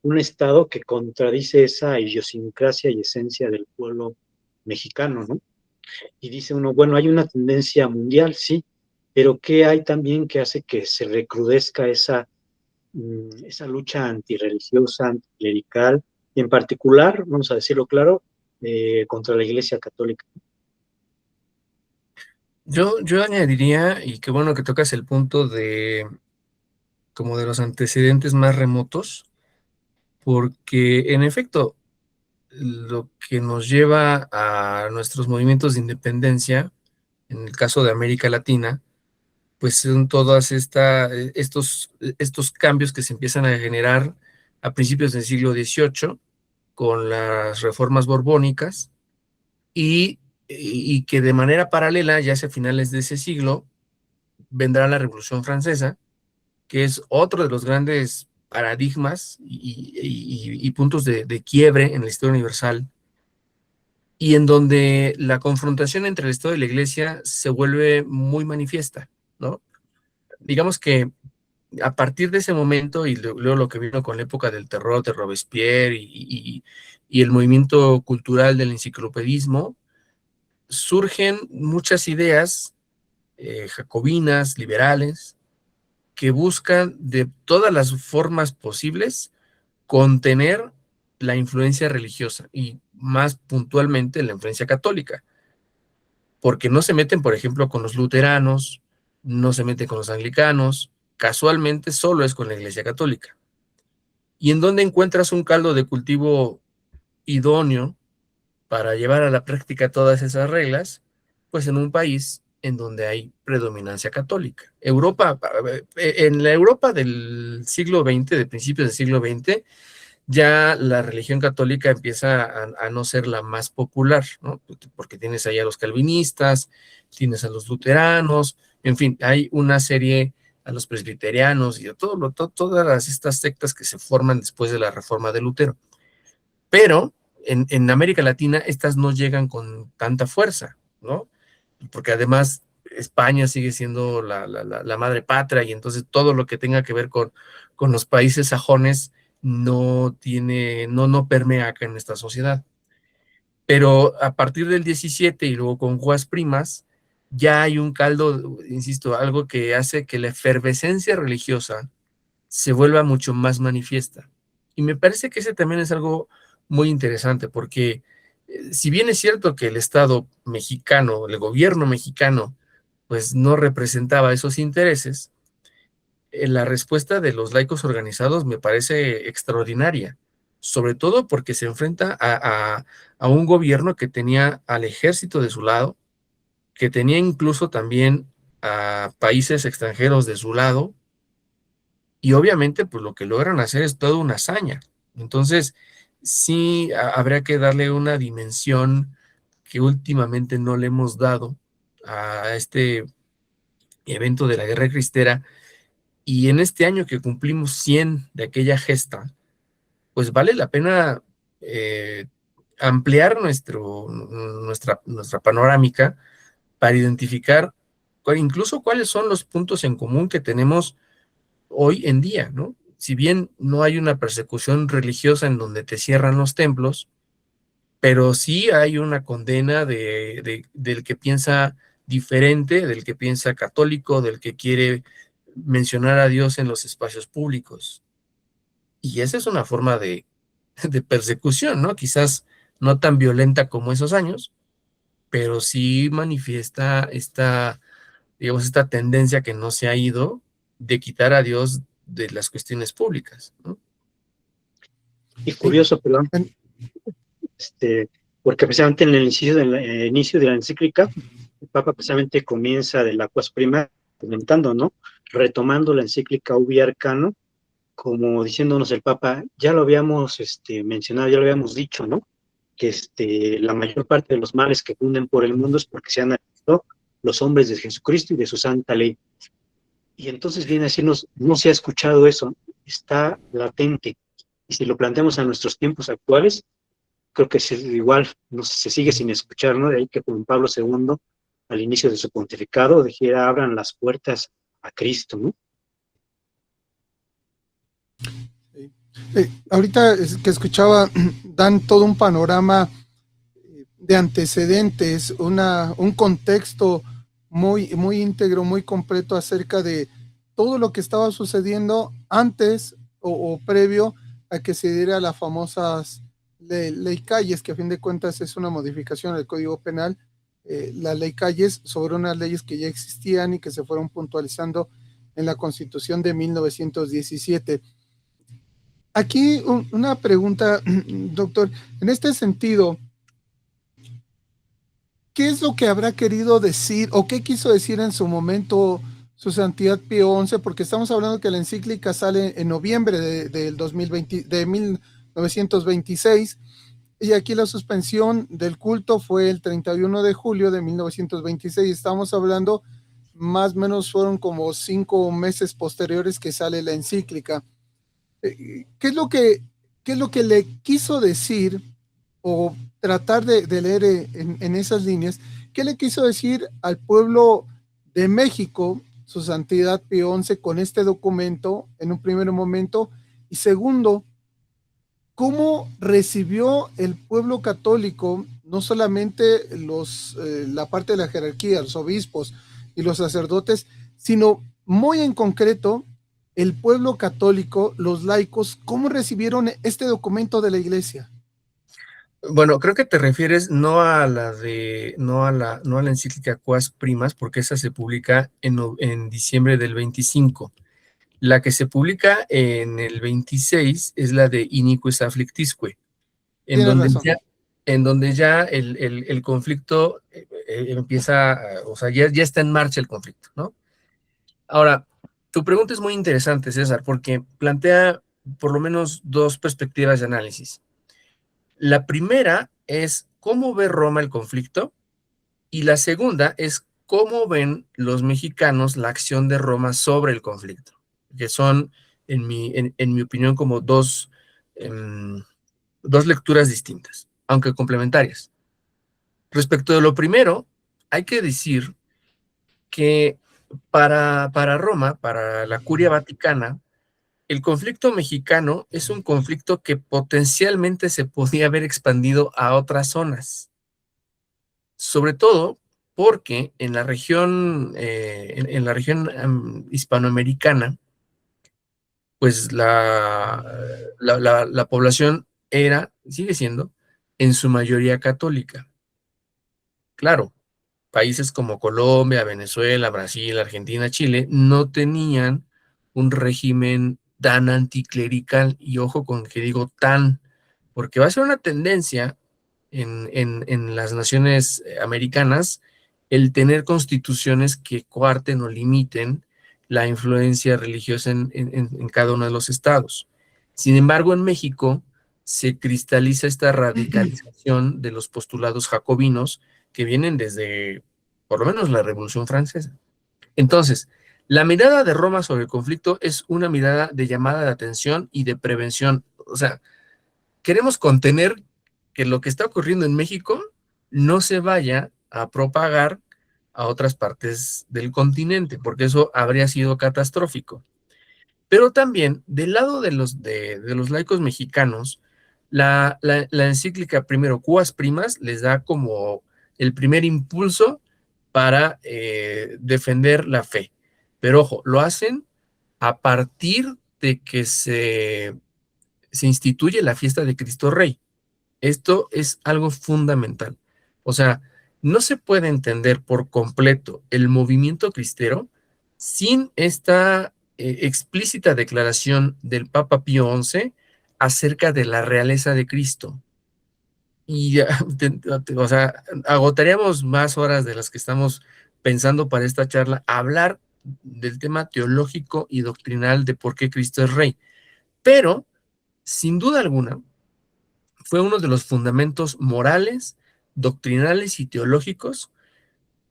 un estado que contradice esa idiosincrasia y esencia del pueblo mexicano, ¿no? Y dice uno, bueno, hay una tendencia mundial, sí, pero ¿qué hay también que hace que se recrudezca esa lucha antirreligiosa, anticlerical, y en particular, vamos a decirlo claro, contra la Iglesia Católica? Yo añadiría, y qué bueno que tocas el punto de como de los antecedentes más remotos, porque en efecto, lo que nos lleva a nuestros movimientos de independencia, en el caso de América Latina, pues son todos estos cambios que se empiezan a generar a principios del siglo XVIII con las reformas borbónicas y que de manera paralela, ya hacia finales de ese siglo, vendrá la Revolución Francesa, que es otro de los grandes paradigmas y puntos de quiebre en la historia universal, y en donde la confrontación entre el Estado y la Iglesia se vuelve muy manifiesta, ¿no? Digamos que a partir de ese momento, y luego lo que vino con la época del terror de Robespierre y el movimiento cultural del enciclopedismo, surgen muchas ideas jacobinas, liberales, que buscan de todas las formas posibles contener la influencia religiosa y más puntualmente la influencia católica, porque no se meten, por ejemplo, con los luteranos, no se meten con los anglicanos, casualmente solo es con la Iglesia Católica. ¿Y en dónde encuentras un caldo de cultivo idóneo para llevar a la práctica todas esas reglas? Pues en un país en donde hay predominancia católica. Europa, en la Europa del siglo XX, de principios del siglo XX, ya la religión católica empieza a no ser la más popular, ¿no? Porque tienes ahí a los calvinistas, tienes a los luteranos, en fin, hay una serie, a los presbiterianos y a todas estas sectas que se forman después de la reforma de Lutero. Pero en América Latina estas no llegan con tanta fuerza, ¿no? Porque además España sigue siendo la madre patria, y entonces todo lo que tenga que ver con los países sajones no permea acá en esta sociedad. Pero a partir del 17 y luego con Juas Primas, ya hay un caldo, insisto, algo que hace que la efervescencia religiosa se vuelva mucho más manifiesta. Y me parece que ese también es algo muy interesante, porque si bien es cierto que el Estado mexicano, el gobierno mexicano, pues no representaba esos intereses, la respuesta de los laicos organizados me parece extraordinaria, sobre todo porque se enfrenta a un gobierno que tenía al ejército de su lado, que tenía incluso también a países extranjeros de su lado, y obviamente pues lo que logran hacer es toda una hazaña. Entonces, sí habría que darle una dimensión que últimamente no le hemos dado a este evento de la Guerra Cristera, y en este año que cumplimos 100 de aquella gesta, pues vale la pena ampliar nuestra panorámica para identificar incluso cuáles son los puntos en común que tenemos hoy en día, ¿no? Si bien no hay una persecución religiosa en donde te cierran los templos, pero sí hay una condena del que piensa diferente, del que piensa católico, del que quiere mencionar a Dios en los espacios públicos. Y esa es una forma de persecución, ¿no? Quizás no tan violenta como esos años, pero sí manifiesta digamos, esta tendencia que no se ha ido de quitar a Dios de las cuestiones públicas, ¿no? Y curioso, perdón, porque precisamente en el inicio de la encíclica, el Papa precisamente comienza de la Quas Prima comentando, ¿no? Retomando la encíclica Ubi Arcano, como diciéndonos el Papa, ya lo habíamos mencionado, ya lo habíamos dicho, ¿no? Que la mayor parte de los males que funden por el mundo es porque se han alejado los hombres de Jesucristo y de su santa ley. Y entonces viene a decirnos, no se ha escuchado eso, está latente. Y si lo planteamos a nuestros tiempos actuales, creo que es igual, no sé, se sigue sin escuchar, ¿no? De ahí que Juan Pablo II, al inicio de su pontificado, dijera, abran las puertas a Cristo, ¿no? Ahorita que escuchaba, dan todo un panorama de antecedentes, un contexto muy íntegro, muy completo acerca de todo lo que estaba sucediendo antes o previo a que se diera la famosa ley Calles, que a fin de cuentas es una modificación del Código Penal, la ley Calles, sobre unas leyes que ya existían y que se fueron puntualizando en la Constitución de 1917. Aquí una pregunta, doctor, en este sentido, ¿qué es lo que habrá querido decir o qué quiso decir en su momento su Santidad Pío XI? Porque estamos hablando que la encíclica sale en noviembre del 2020, de 1926, y aquí la suspensión del culto fue el 31 de julio de 1926. Estamos hablando, más o menos fueron como 5 meses posteriores que sale la encíclica. ¿Qué es lo que le quiso decir o tratar de leer en esas líneas? ¿Qué le quiso decir al pueblo de México, su Santidad Pío XI, con este documento en un primer momento? Y segundo, ¿cómo recibió el pueblo católico, no solamente la parte de la jerarquía, los obispos y los sacerdotes, sino muy en concreto el pueblo católico, los laicos, cómo recibieron este documento de la Iglesia? Bueno, creo que te refieres no a la encíclica Quas Primas, porque esa se publica en diciembre del 25. La que se publica en el 26 es la de Iniquis Afflictisque, en Tienes donde razón. ya, el conflicto empieza, o sea, ya está en marcha el conflicto, ¿no? Ahora, tu pregunta es muy interesante, César, porque plantea por lo menos dos perspectivas de análisis. La primera es cómo ve Roma el conflicto, y la segunda es cómo ven los mexicanos la acción de Roma sobre el conflicto, que son, en mi opinión, como dos lecturas distintas, aunque complementarias. Respecto de lo primero, hay que decir que para Roma, para la Curia Vaticana, el conflicto mexicano es un conflicto que potencialmente se podía haber expandido a otras zonas, sobre todo porque en la región, en la región hispanoamericana, pues la población sigue siendo, en su mayoría católica. Claro, países como Colombia, Venezuela, Brasil, Argentina, Chile, no tenían un régimen tan anticlerical, y ojo con que digo tan, porque va a ser una tendencia en las naciones americanas el tener constituciones que coarten o limiten la influencia religiosa en cada uno de los estados. Sin embargo, en México se cristaliza esta radicalización de los postulados jacobinos que vienen desde, por lo menos, la Revolución Francesa. Entonces, la mirada de Roma sobre el conflicto es una mirada de llamada de atención y de prevención. O sea, queremos contener que lo que está ocurriendo en México no se vaya a propagar a otras partes del continente, porque eso habría sido catastrófico. Pero también, del lado de los laicos mexicanos, la encíclica primero, Quas Primas, les da como el primer impulso para defender la fe. Pero ojo, lo hacen a partir de que se instituye la fiesta de Cristo Rey. Esto es algo fundamental. O sea, no se puede entender por completo el movimiento cristero sin esta explícita declaración del Papa Pío XI acerca de la realeza de Cristo. Y, o sea, agotaríamos más horas de las que estamos pensando para esta charla, hablar del tema teológico y doctrinal de por qué Cristo es Rey. Pero, sin duda alguna, fue uno de los fundamentos morales, doctrinales y teológicos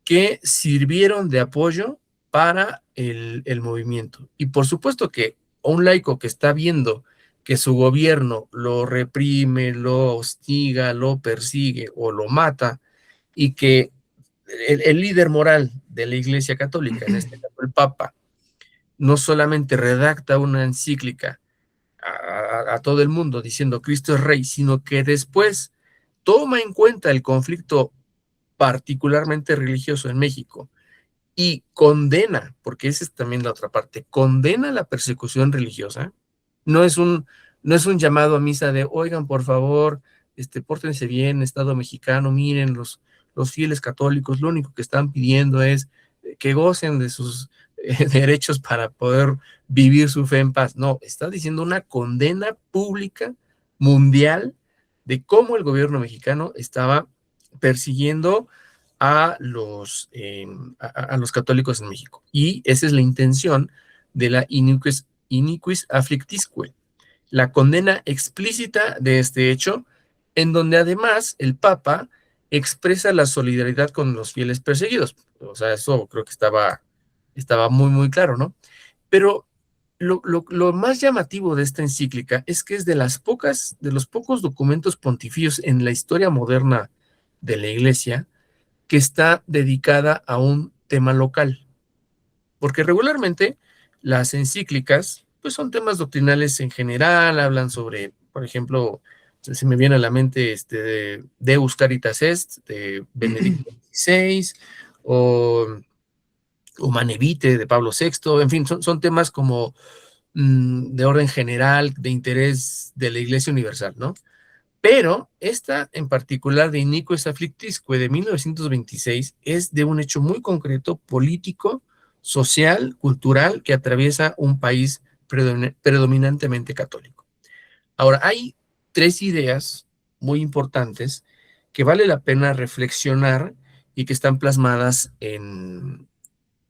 que sirvieron de apoyo para el movimiento. Y por supuesto que un laico que está viendo que su gobierno lo reprime, lo hostiga, lo persigue o lo mata, y que el líder moral de la Iglesia Católica, en este caso el Papa, no solamente redacta una encíclica a todo el mundo diciendo Cristo es Rey, sino que después toma en cuenta el conflicto particularmente religioso en México y condena, porque esa es también la otra parte, condena la persecución religiosa. No es un llamado a misa de, oigan, por favor, pórtense bien, Estado mexicano, miren, los fieles católicos, lo único que están pidiendo es que gocen de sus derechos para poder vivir su fe en paz. No, está diciendo una condena pública mundial de cómo el gobierno mexicano estaba persiguiendo a los católicos en México. Y esa es la intención de la iniquis afflictisque, la condena explícita de este hecho, en donde además el Papa expresa la solidaridad con los fieles perseguidos. O sea, eso creo que estaba muy, muy claro, ¿no? Pero lo más llamativo de esta encíclica es que es de los pocos documentos pontificios en la historia moderna de la Iglesia que está dedicada a un tema local. Porque regularmente las encíclicas pues son temas doctrinales en general, hablan sobre, por ejemplo, se me viene a la mente de Deus Caritas Est, de Benedicto XVI, o Humane Vitae, de Pablo VI, en fin, son temas como de orden general, de interés de la Iglesia Universal, ¿no? Pero esta en particular de Iniquis Afflictisque de 1926 es de un hecho muy concreto, político, social, cultural, que atraviesa un país predominantemente católico. Ahora, hay 3 ideas muy importantes que vale la pena reflexionar y que están plasmadas en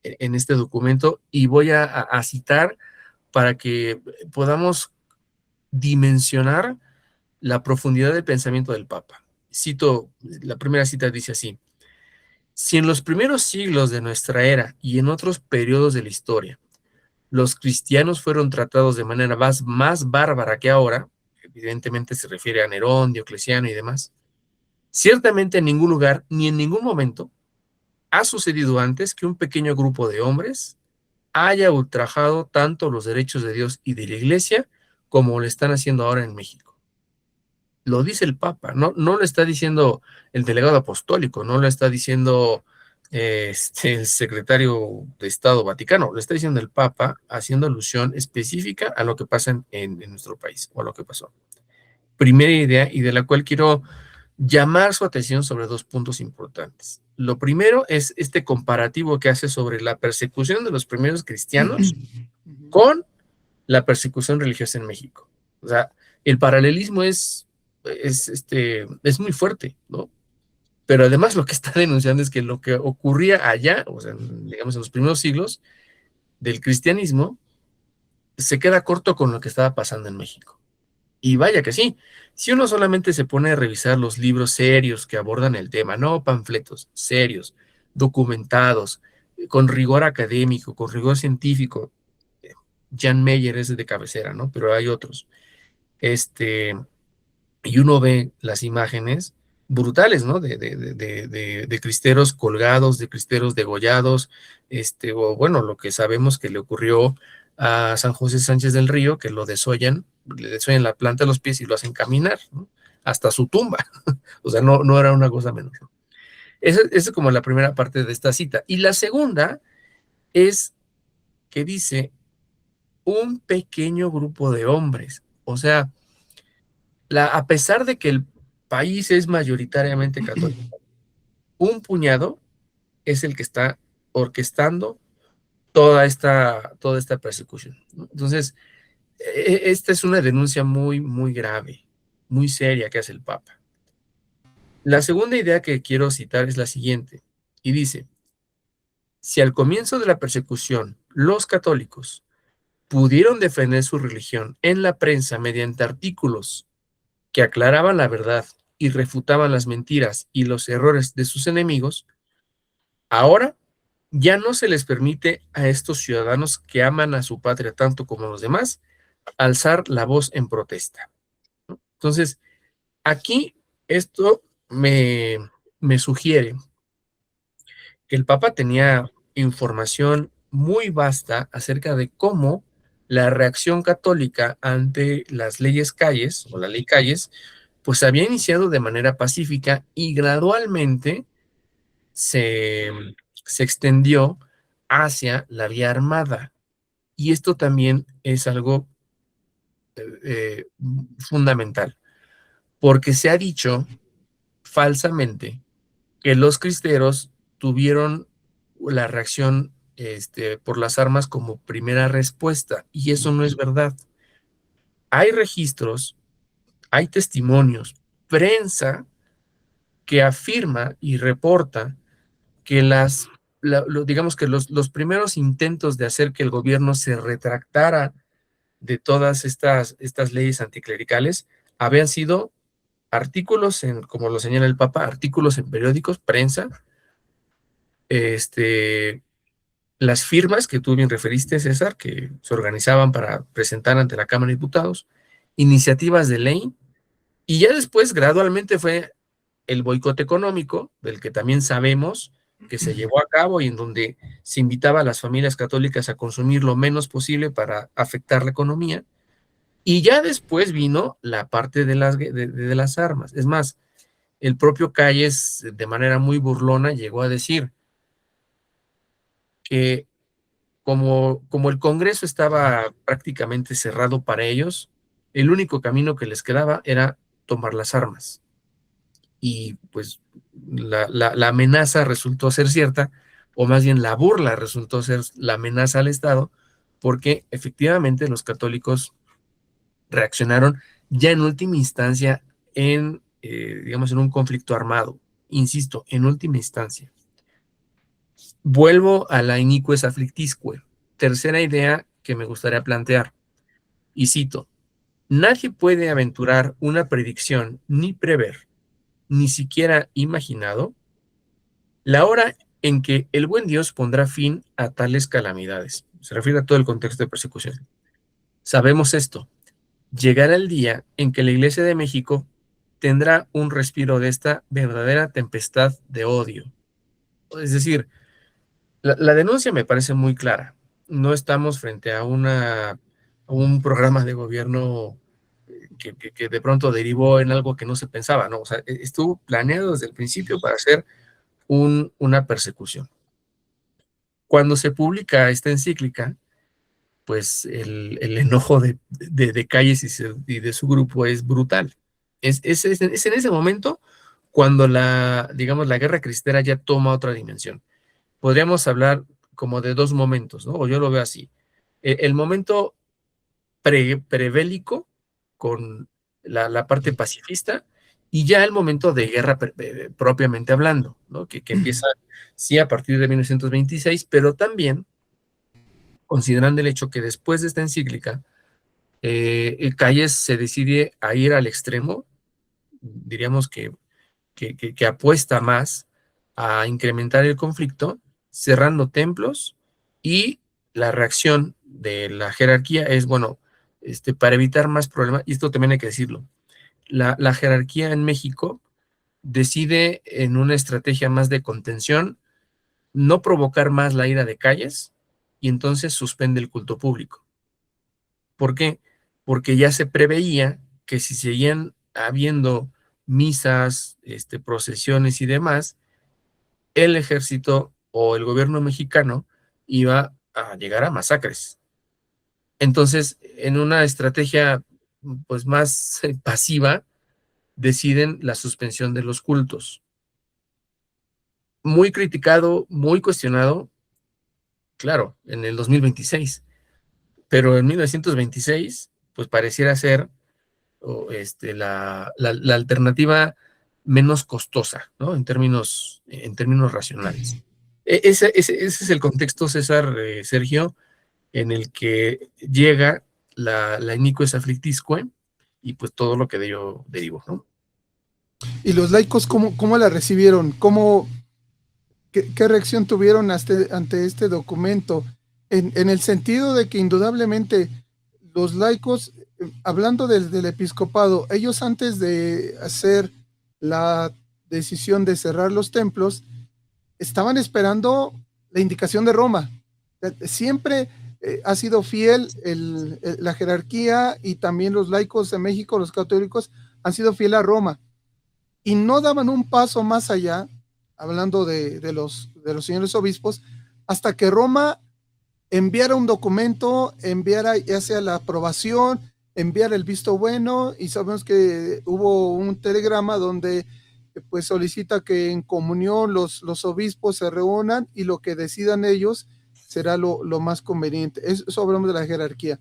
este documento, y voy a citar para que podamos dimensionar la profundidad del pensamiento del Papa. Cito, la primera cita dice así: si en los primeros siglos de nuestra era y en otros periodos de la historia los cristianos fueron tratados de manera más bárbara que ahora, evidentemente se refiere a Nerón, Diocleciano y demás, ciertamente en ningún lugar ni en ningún momento ha sucedido antes que un pequeño grupo de hombres haya ultrajado tanto los derechos de Dios y de la Iglesia como lo están haciendo ahora en México. Lo dice el Papa, no lo está diciendo el delegado apostólico, no lo está diciendo el secretario de Estado Vaticano, lo está diciendo el Papa, haciendo alusión específica a lo que pasa en nuestro país, o a lo que pasó. Primera idea, y de la cual quiero llamar su atención sobre 2 puntos importantes. Lo primero es este comparativo que hace sobre la persecución de los primeros cristianos con la persecución religiosa en México. O sea, el paralelismo es muy fuerte, ¿no? Pero además lo que está denunciando es que lo que ocurría allá, o sea, digamos en los primeros siglos del cristianismo, se queda corto con lo que estaba pasando en México. Y vaya que sí, si uno solamente se pone a revisar los libros serios que abordan el tema, no panfletos, serios, documentados, con rigor académico, con rigor científico, Jan Meyer es de cabecera, ¿no? Pero hay otros. Y uno ve las imágenes brutales, ¿no? De cristeros colgados, de cristeros degollados, o bueno, lo que sabemos que le ocurrió a San José Sánchez del Río, que lo desollan, le desollan la planta de los pies y lo hacen caminar, ¿no? Hasta su tumba. O sea, no era una cosa menos, ¿no? Esa es como la primera parte de esta cita. Y la segunda es que dice un pequeño grupo de hombres. O sea, a pesar de que el país es mayoritariamente católico, un puñado es el que está orquestando toda esta persecución, ¿no? Entonces, esta es una denuncia muy, muy grave, muy seria que hace el Papa. La segunda idea que quiero citar es la siguiente, y dice: si al comienzo de la persecución los católicos pudieron defender su religión en la prensa mediante artículos que aclaraban la verdad y refutaban las mentiras y los errores de sus enemigos, ahora ya no se les permite a estos ciudadanos que aman a su patria tanto como los demás alzar la voz en protesta, ¿no? Entonces, aquí esto me sugiere que el Papa tenía información muy vasta acerca de cómo la reacción católica ante las leyes Calles, o la ley Calles, pues había iniciado de manera pacífica y gradualmente se, se extendió hacia la vía armada. Y esto también es algo eh, fundamental, porque se ha dicho falsamente que los cristeros tuvieron la reacción por las armas como primera respuesta, y eso no es verdad. Hay registros, hay testimonios, prensa que afirma y reporta que digamos que los primeros intentos de hacer que el gobierno se retractara de todas estas leyes anticlericales habían sido artículos, como lo señala el Papa, artículos en periódicos, prensa, las firmas que tú bien referiste, César, que se organizaban para presentar ante la Cámara de Diputados, iniciativas de ley, y ya después gradualmente fue el boicot económico, del que también sabemos que se llevó a cabo y en donde se invitaba a las familias católicas a consumir lo menos posible para afectar la economía, y ya después vino la parte de las armas. Es más, el propio Calles, de manera muy burlona, llegó a decir que como el Congreso estaba prácticamente cerrado para ellos, el único camino que les quedaba era tomar las armas. Y pues la amenaza resultó ser cierta, o más bien la burla resultó ser la amenaza al Estado, porque efectivamente los católicos reaccionaron ya en última instancia digamos, en un conflicto armado. Insisto, en última instancia. Vuelvo a la iniques afflictisque. Tercera idea que me gustaría plantear, y cito: nadie puede aventurar una predicción ni prever, ni siquiera imaginado, la hora en que el buen Dios pondrá fin a tales calamidades. Se refiere a todo el contexto de persecución. Sabemos esto: llegará el día en que la Iglesia de México tendrá un respiro de esta verdadera tempestad de odio. Es decir, la denuncia me parece muy clara. No estamos frente a un programa de gobierno que de pronto derivó en algo que no se pensaba, ¿no? O sea, estuvo planeado desde el principio para hacer una persecución. Cuando se publica esta encíclica, pues el enojo de Calles y de su grupo es brutal. Es en ese momento cuando digamos, la guerra cristera ya toma otra dimensión. Podríamos hablar como de dos momentos, ¿no? O yo lo veo así. El momento prebélico con la parte pacifista, y ya el momento de guerra propiamente hablando, ¿no? Que empieza, sí, a partir de 1926, pero también considerando el hecho que después de esta encíclica, Calles se decide a ir al extremo, diríamos que apuesta más a incrementar el conflicto, cerrando templos, y la reacción de la jerarquía es, bueno, para evitar más problemas, y esto también hay que decirlo, la jerarquía en México decide, en una estrategia más de contención, no provocar más la ira de Calles, y entonces suspende el culto público. ¿Por qué? Porque ya se preveía que si seguían habiendo misas, procesiones y demás, el ejército o el gobierno mexicano iba a llegar a masacres. Entonces, en una estrategia pues más pasiva, deciden la suspensión de los cultos. Muy criticado, muy cuestionado, claro, en el 2026, pero en 1926, pues pareciera ser la alternativa menos costosa, ¿no? En términos racionales. Ese es el contexto, César, Sergio, en el que llega la iniques afflictisque y pues todo lo que de ello derivó, ¿no? ¿Y los laicos cómo la recibieron? ¿Qué reacción tuvieron ante este documento? En el sentido de que indudablemente los laicos, hablando del episcopado, ellos antes de hacer la decisión de cerrar los templos, estaban esperando la indicación de Roma. Siempre ha sido fiel la jerarquía, y también los laicos de México, los católicos, han sido fiel a Roma, y no daban un paso más allá, hablando de los señores obispos, hasta que Roma enviara un documento, enviara ya sea la aprobación, enviara el visto bueno, y sabemos que hubo un telegrama donde pues solicita que en comunión los obispos se reúnan, y lo que decidan ellos será lo más conveniente. Eso hablamos de la jerarquía.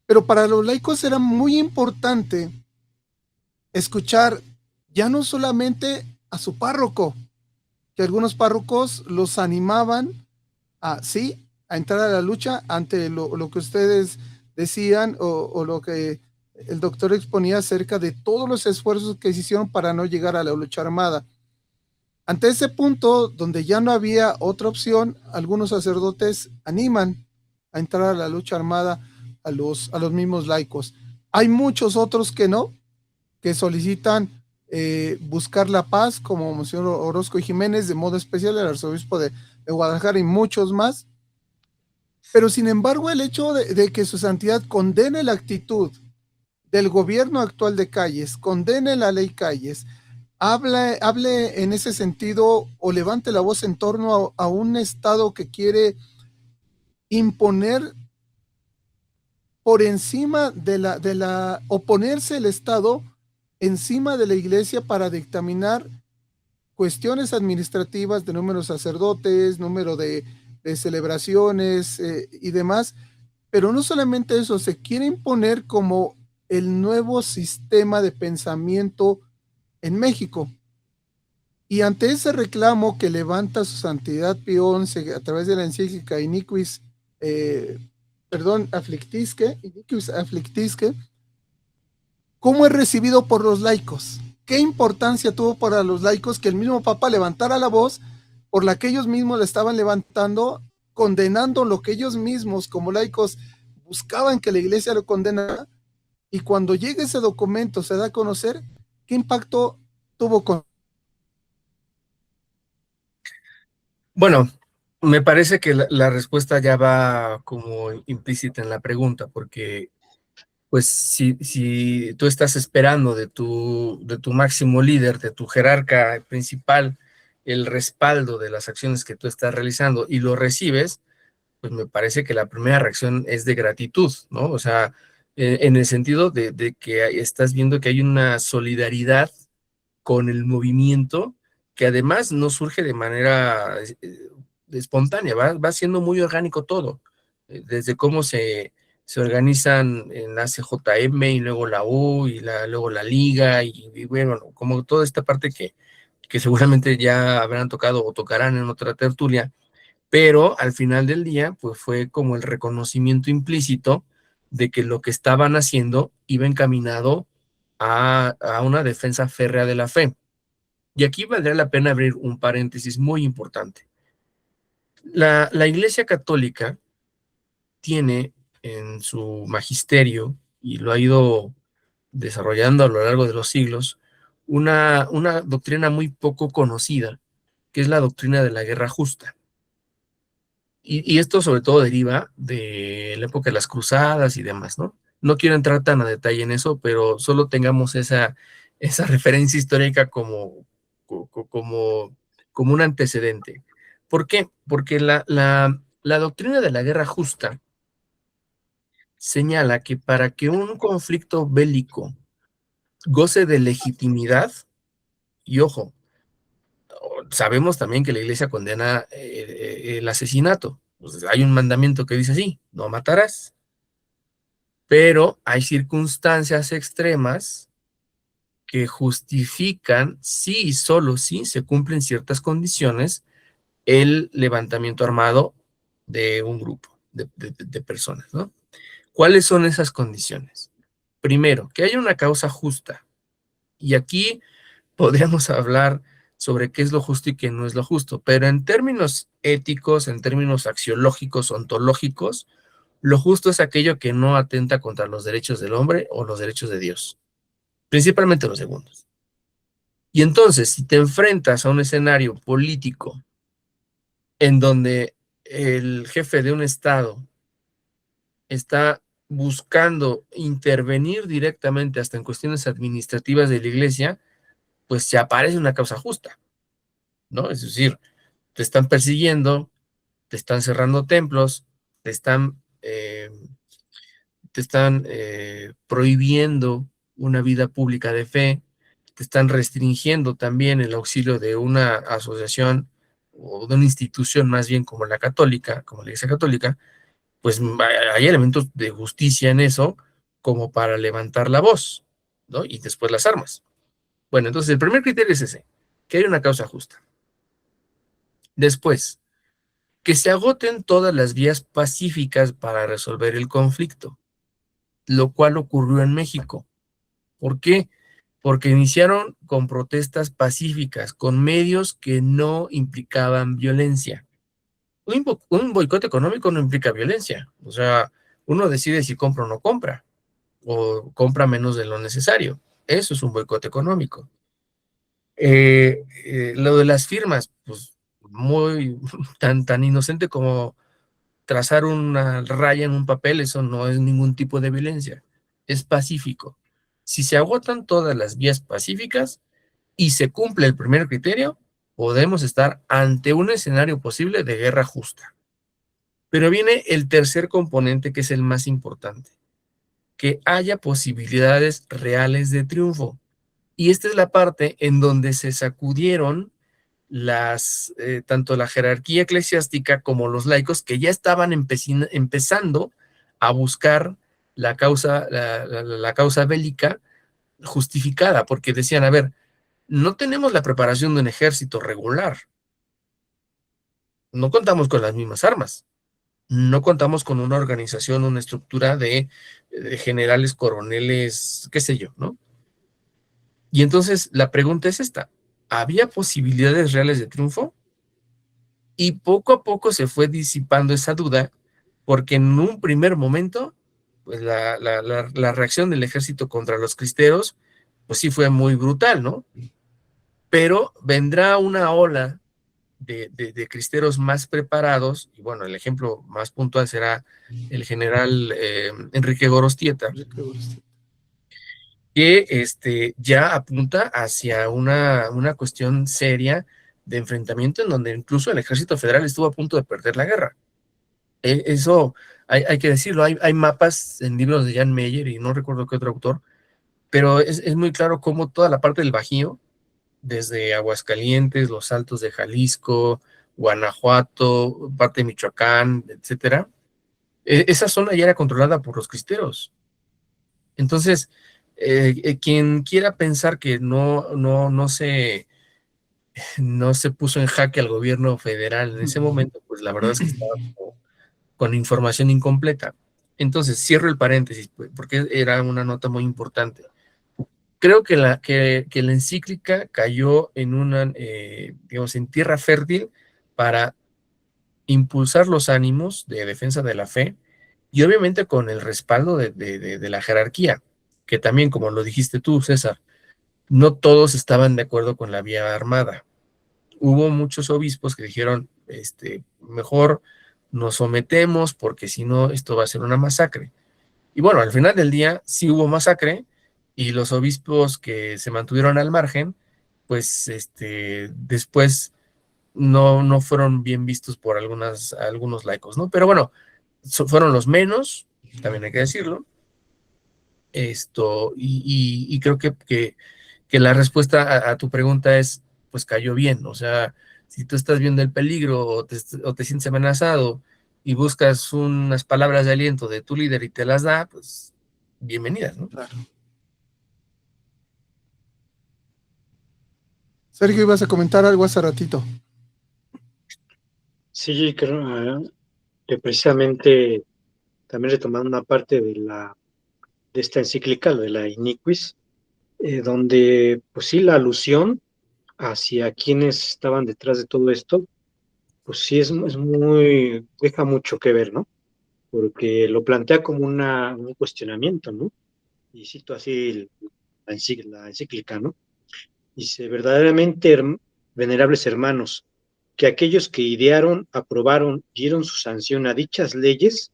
Pero para los laicos era muy importante escuchar ya no solamente a su párroco, que algunos párrocos los animaban a entrar a la lucha ante lo que ustedes decían, o lo que el doctor exponía acerca de todos los esfuerzos que se hicieron para no llegar a la lucha armada. Ante ese punto, donde ya no había otra opción, algunos sacerdotes animan a entrar a la lucha armada a los mismos laicos. Hay muchos otros que no, que solicitan buscar la paz, como Monseñor Orozco y Jiménez, de modo especial el arzobispo de Guadalajara, y muchos más. Pero sin embargo, el hecho de que su santidad condene la actitud del gobierno actual de Calles, condene la ley Calles, hable en ese sentido, o levante la voz en torno a un Estado que quiere imponer por encima oponerse el Estado encima de la Iglesia para dictaminar cuestiones administrativas de número de sacerdotes, número de celebraciones y demás. Pero no solamente eso, se quiere imponer como el nuevo sistema de pensamiento en México. Y ante ese reclamo que levanta su santidad Pío XI a través de la encíclica Iniquis Afflictisque, ¿cómo es recibido por los laicos? ¿Qué importancia tuvo para los laicos que el mismo Papa levantara la voz por la que ellos mismos le estaban levantando, condenando lo que ellos mismos como laicos buscaban que la Iglesia lo condenara? Y cuando llega ese documento, se da a conocer, ¿qué impacto tuvo con? Bueno, me parece que la respuesta ya va como implícita en la pregunta, porque pues si tú estás esperando de tu máximo líder, de tu jerarca principal, el respaldo de las acciones que tú estás realizando, y lo recibes, pues me parece que la primera reacción es de gratitud, ¿no? O sea, en el sentido de que estás viendo que hay una solidaridad con el movimiento, que además no surge de manera espontánea, va siendo muy orgánico todo, desde cómo se organizan en la CJM, y luego la U, y luego la Liga, y bueno, como toda esta parte que seguramente ya habrán tocado o tocarán en otra tertulia, pero al final del día, pues fue como el reconocimiento implícito de que lo que estaban haciendo iba encaminado a una defensa férrea de la fe. Y aquí valdría la pena abrir un paréntesis muy importante. La Iglesia Católica tiene en su magisterio, y lo ha ido desarrollando a lo largo de los siglos, una doctrina muy poco conocida, que es la doctrina de la guerra justa. Y esto sobre todo deriva de la época de las cruzadas y demás, ¿no? No quiero entrar tan a detalle en eso, pero solo tengamos esa referencia histórica como un antecedente. ¿Por qué? Porque la doctrina de la guerra justa señala que para que un conflicto bélico goce de legitimidad, y ojo, sabemos también que la Iglesia condena el asesinato. Pues hay un mandamiento que dice así: no matarás. Pero hay circunstancias extremas que justifican, sí y solo si se cumplen ciertas condiciones, el levantamiento armado de un grupo de personas, ¿no? ¿Cuáles son esas condiciones? Primero, que haya una causa justa. Y aquí podríamos hablar sobre qué es lo justo y qué no es lo justo, pero en términos éticos, en términos axiológicos, ontológicos, lo justo es aquello que no atenta contra los derechos del hombre o los derechos de Dios, principalmente los segundos. Y entonces, si te enfrentas a un escenario político en donde el jefe de un estado está buscando intervenir directamente hasta en cuestiones administrativas de la iglesia, pues se aparece una causa justa, ¿no? Es decir, te están persiguiendo, te están cerrando templos, te están prohibiendo una vida pública de fe, te están restringiendo también el auxilio de una asociación o de una institución más bien como la católica, como la Iglesia Católica, pues hay elementos de justicia en eso como para levantar la voz, ¿no? Y después las armas. Bueno, entonces el primer criterio es ese, que hay una causa justa. Después, que se agoten todas las vías pacíficas para resolver el conflicto, lo cual ocurrió en México. ¿Por qué? Porque iniciaron con protestas pacíficas, con medios que no implicaban violencia. Un boicot económico no implica violencia. O sea, uno decide si compra o no compra, o compra menos de lo necesario. Eso es un boicot económico. Lo de las firmas, pues muy tan inocente como trazar una raya en un papel, eso no es ningún tipo de violencia, es pacífico. Si se agotan todas las vías pacíficas y se cumple el primer criterio, podemos estar ante un escenario posible de guerra justa. Pero viene el tercer componente, que es el más importante, que haya posibilidades reales de triunfo. Y esta es la parte en donde se sacudieron tanto la jerarquía eclesiástica como los laicos, que ya estaban empezando a buscar la causa bélica justificada, porque decían, a ver, no tenemos la preparación de un ejército regular, no contamos con las mismas armas, no contamos con una organización, una estructura de generales, coroneles, qué sé yo, ¿no? Y entonces la pregunta es esta, ¿había posibilidades reales de triunfo? Y poco a poco se fue disipando esa duda, porque en un primer momento, pues la reacción del ejército contra los cristeros, pues sí fue muy brutal, ¿no? Pero vendrá una ola de cristeros más preparados, y bueno, el ejemplo más puntual será el general Enrique Gorostieta, que ya apunta hacia una cuestión seria de enfrentamiento en donde incluso el ejército federal estuvo a punto de perder la guerra. Eso hay que decirlo, hay mapas en libros de Jan Meyer y no recuerdo qué otro autor, pero es muy claro cómo toda la parte del Bajío, desde Aguascalientes, los Altos de Jalisco, Guanajuato, parte de Michoacán, etcétera, esa zona ya era controlada por los cristeros. Entonces, quien quiera pensar que no se puso en jaque al gobierno federal en ese momento, pues la verdad es que estaba con información incompleta. Entonces, cierro el paréntesis, porque era una nota muy importante. Creo que la encíclica cayó en digamos, en tierra fértil para impulsar los ánimos de defensa de la fe y obviamente con el respaldo de la jerarquía, que también, como lo dijiste tú, César, no todos estaban de acuerdo con la vía armada. Hubo muchos obispos que dijeron, mejor nos sometemos porque si no esto va a ser una masacre. Y bueno, al final del día sí hubo masacre y los obispos que se mantuvieron al margen, pues después no fueron bien vistos por algunos laicos, ¿no? Pero bueno, fueron los menos, también hay que decirlo. Y creo que la respuesta a tu pregunta es, pues cayó bien. O sea, si tú estás viendo el peligro o te sientes amenazado y buscas unas palabras de aliento de tu líder y te las da, pues bienvenidas, ¿no? Claro. Sergio, ibas a comentar algo hace ratito. Sí, creo que precisamente también retomando una parte de esta encíclica, lo de la Iniquis, donde pues sí, la alusión hacia quienes estaban detrás de todo esto, pues sí es muy, deja mucho que ver, ¿no? porque lo plantea como un cuestionamiento, ¿no? Y cito así la encíclica, ¿no? Dice, verdaderamente, venerables hermanos, que aquellos que idearon, aprobaron, dieron su sanción a dichas leyes,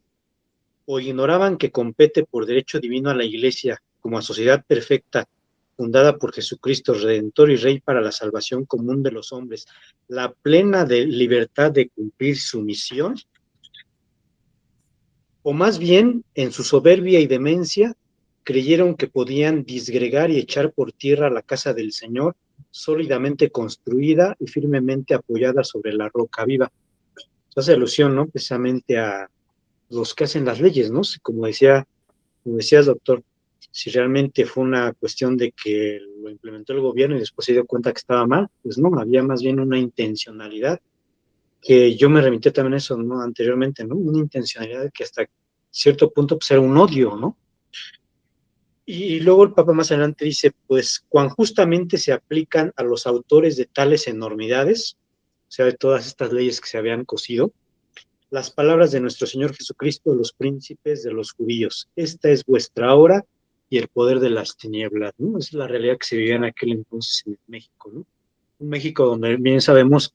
o ignoraban que compete por derecho divino a la Iglesia, como a sociedad perfecta, fundada por Jesucristo, Redentor y Rey para la salvación común de los hombres, la plena libertad de cumplir su misión, o más bien, en su soberbia y demencia, creyeron que podían disgregar y echar por tierra la casa del Señor, sólidamente construida y firmemente apoyada sobre la roca viva. Se hace alusión, ¿no? Precisamente a los que hacen las leyes, ¿no? Como decía el doctor, si realmente fue una cuestión de que lo implementó el gobierno y después se dio cuenta que estaba mal, pues no, había más bien una intencionalidad, que yo me remité también a eso, ¿no? Anteriormente, ¿no? Una intencionalidad que hasta cierto punto pues era un odio, ¿no? Y luego el Papa más adelante dice, pues, cuán justamente se aplican a los autores de tales enormidades, o sea, de todas estas leyes que se habían cosido, las palabras de nuestro Señor Jesucristo, los príncipes de los judíos. Esta es vuestra hora y el poder de las tinieblas, ¿no? Esa es la realidad que se vivía en aquel entonces en México, ¿no? Un México donde bien sabemos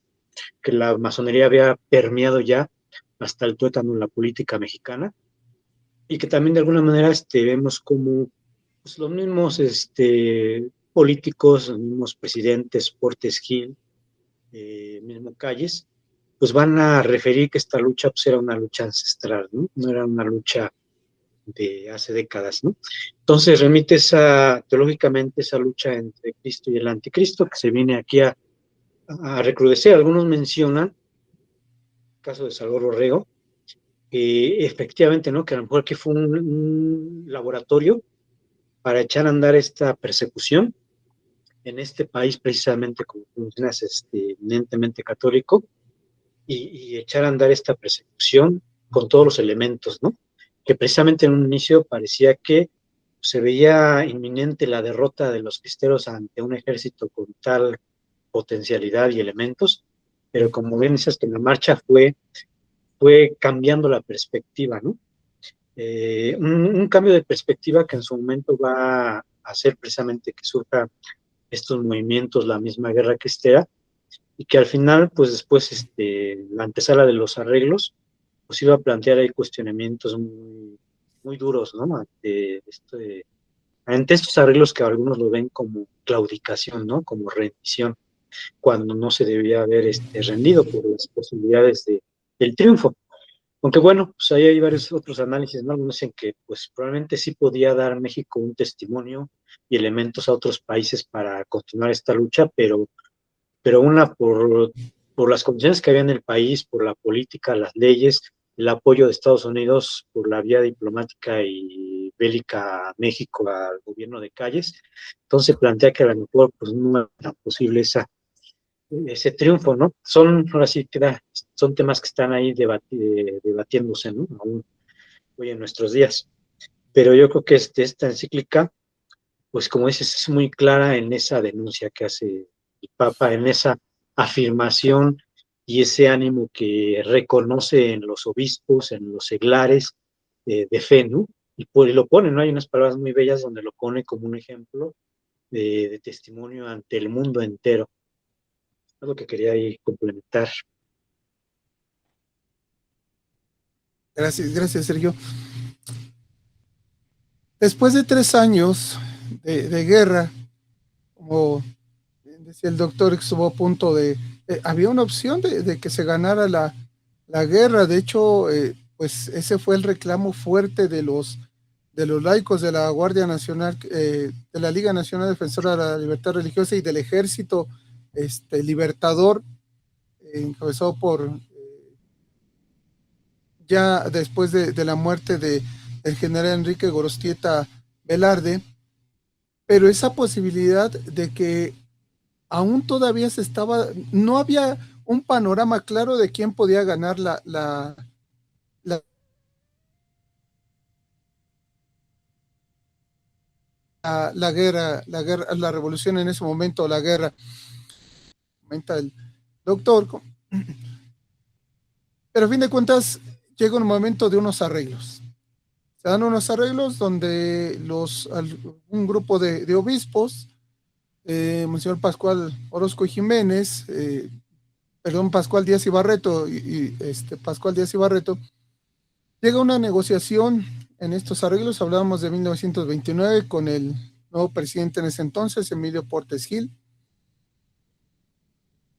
que la masonería había permeado ya hasta el tuétano en la política mexicana y que también de alguna manera vemos como pues, los mismos políticos, los mismos presidentes, Portes Gil, mismo Calles, pues van a referir que esta lucha pues, era una lucha ancestral, ¿no? No era una lucha de hace décadas, ¿no? Entonces remite teológicamente esa lucha entre Cristo y el anticristo que se viene aquí a recrudecer. Algunos mencionan, el caso de Salvador Orrego, que efectivamente, ¿no? Que a lo mejor aquí fue un laboratorio para echar a andar esta persecución en este país precisamente, como mencionas, eminentemente católico, y echar a andar esta persecución con todos los elementos, ¿no? Que precisamente en un inicio parecía que se veía inminente la derrota de los cristeros ante un ejército con tal potencialidad y elementos, pero como bien dices, que la marcha fue cambiando la perspectiva, ¿no? Un cambio de perspectiva que en su momento va a hacer precisamente que surja estos movimientos, la misma guerra cristera, y que al final, pues después, la antesala de los arreglos, pues iba a plantear ahí cuestionamientos muy, muy duros, ¿no? Ante estos arreglos que algunos lo ven como claudicación, ¿no? Como rendición, cuando no se debía haber rendido por las posibilidades del triunfo. Aunque bueno, pues ahí hay varios otros análisis, ¿no? Algunos dicen que pues probablemente sí podía dar México un testimonio y elementos a otros países para continuar esta lucha, pero una por las condiciones que había en el país, por la política, las leyes, el apoyo de Estados Unidos por la vía diplomática y bélica a México, al gobierno de Calles. Entonces plantea que a lo mejor pues, no era posible ese triunfo, ¿no? Ahora sí son temas que están ahí debatiéndose, ¿no? Aún hoy en nuestros días. Pero yo creo que esta encíclica, pues como dices, es muy clara en esa denuncia que hace el Papa, en esa afirmación y ese ánimo que reconoce en los obispos, en los seglares de fe, ¿no? Y lo pone, ¿no? Hay unas palabras muy bellas donde lo pone como un ejemplo de testimonio ante el mundo entero. Es lo que quería ahí complementar. Gracias, Sergio. Después de 3 años de guerra, como decía el doctor, que estuvo a punto había una opción de que se ganara la guerra. De hecho, pues ese fue el reclamo fuerte de los laicos de la Guardia Nacional, de la Liga Nacional Defensora de la Libertad Religiosa y del Ejército Libertador, encabezado por ya después de la muerte del general Enrique Gorostieta Velarde, pero esa posibilidad de que aún todavía no había un panorama claro de quién podía ganar la guerra, la revolución en ese momento, la guerra. Comenta el doctor. Pero a fin de cuentas, llega un momento de unos arreglos. Se dan unos arreglos donde un grupo de obispos, Monseñor Pascual Orozco y Jiménez, Pascual Díaz y Barreto, Pascual Díaz y Barreto, llega una negociación en estos arreglos. Hablábamos de 1929 con el nuevo presidente en ese entonces, Emilio Portes Gil.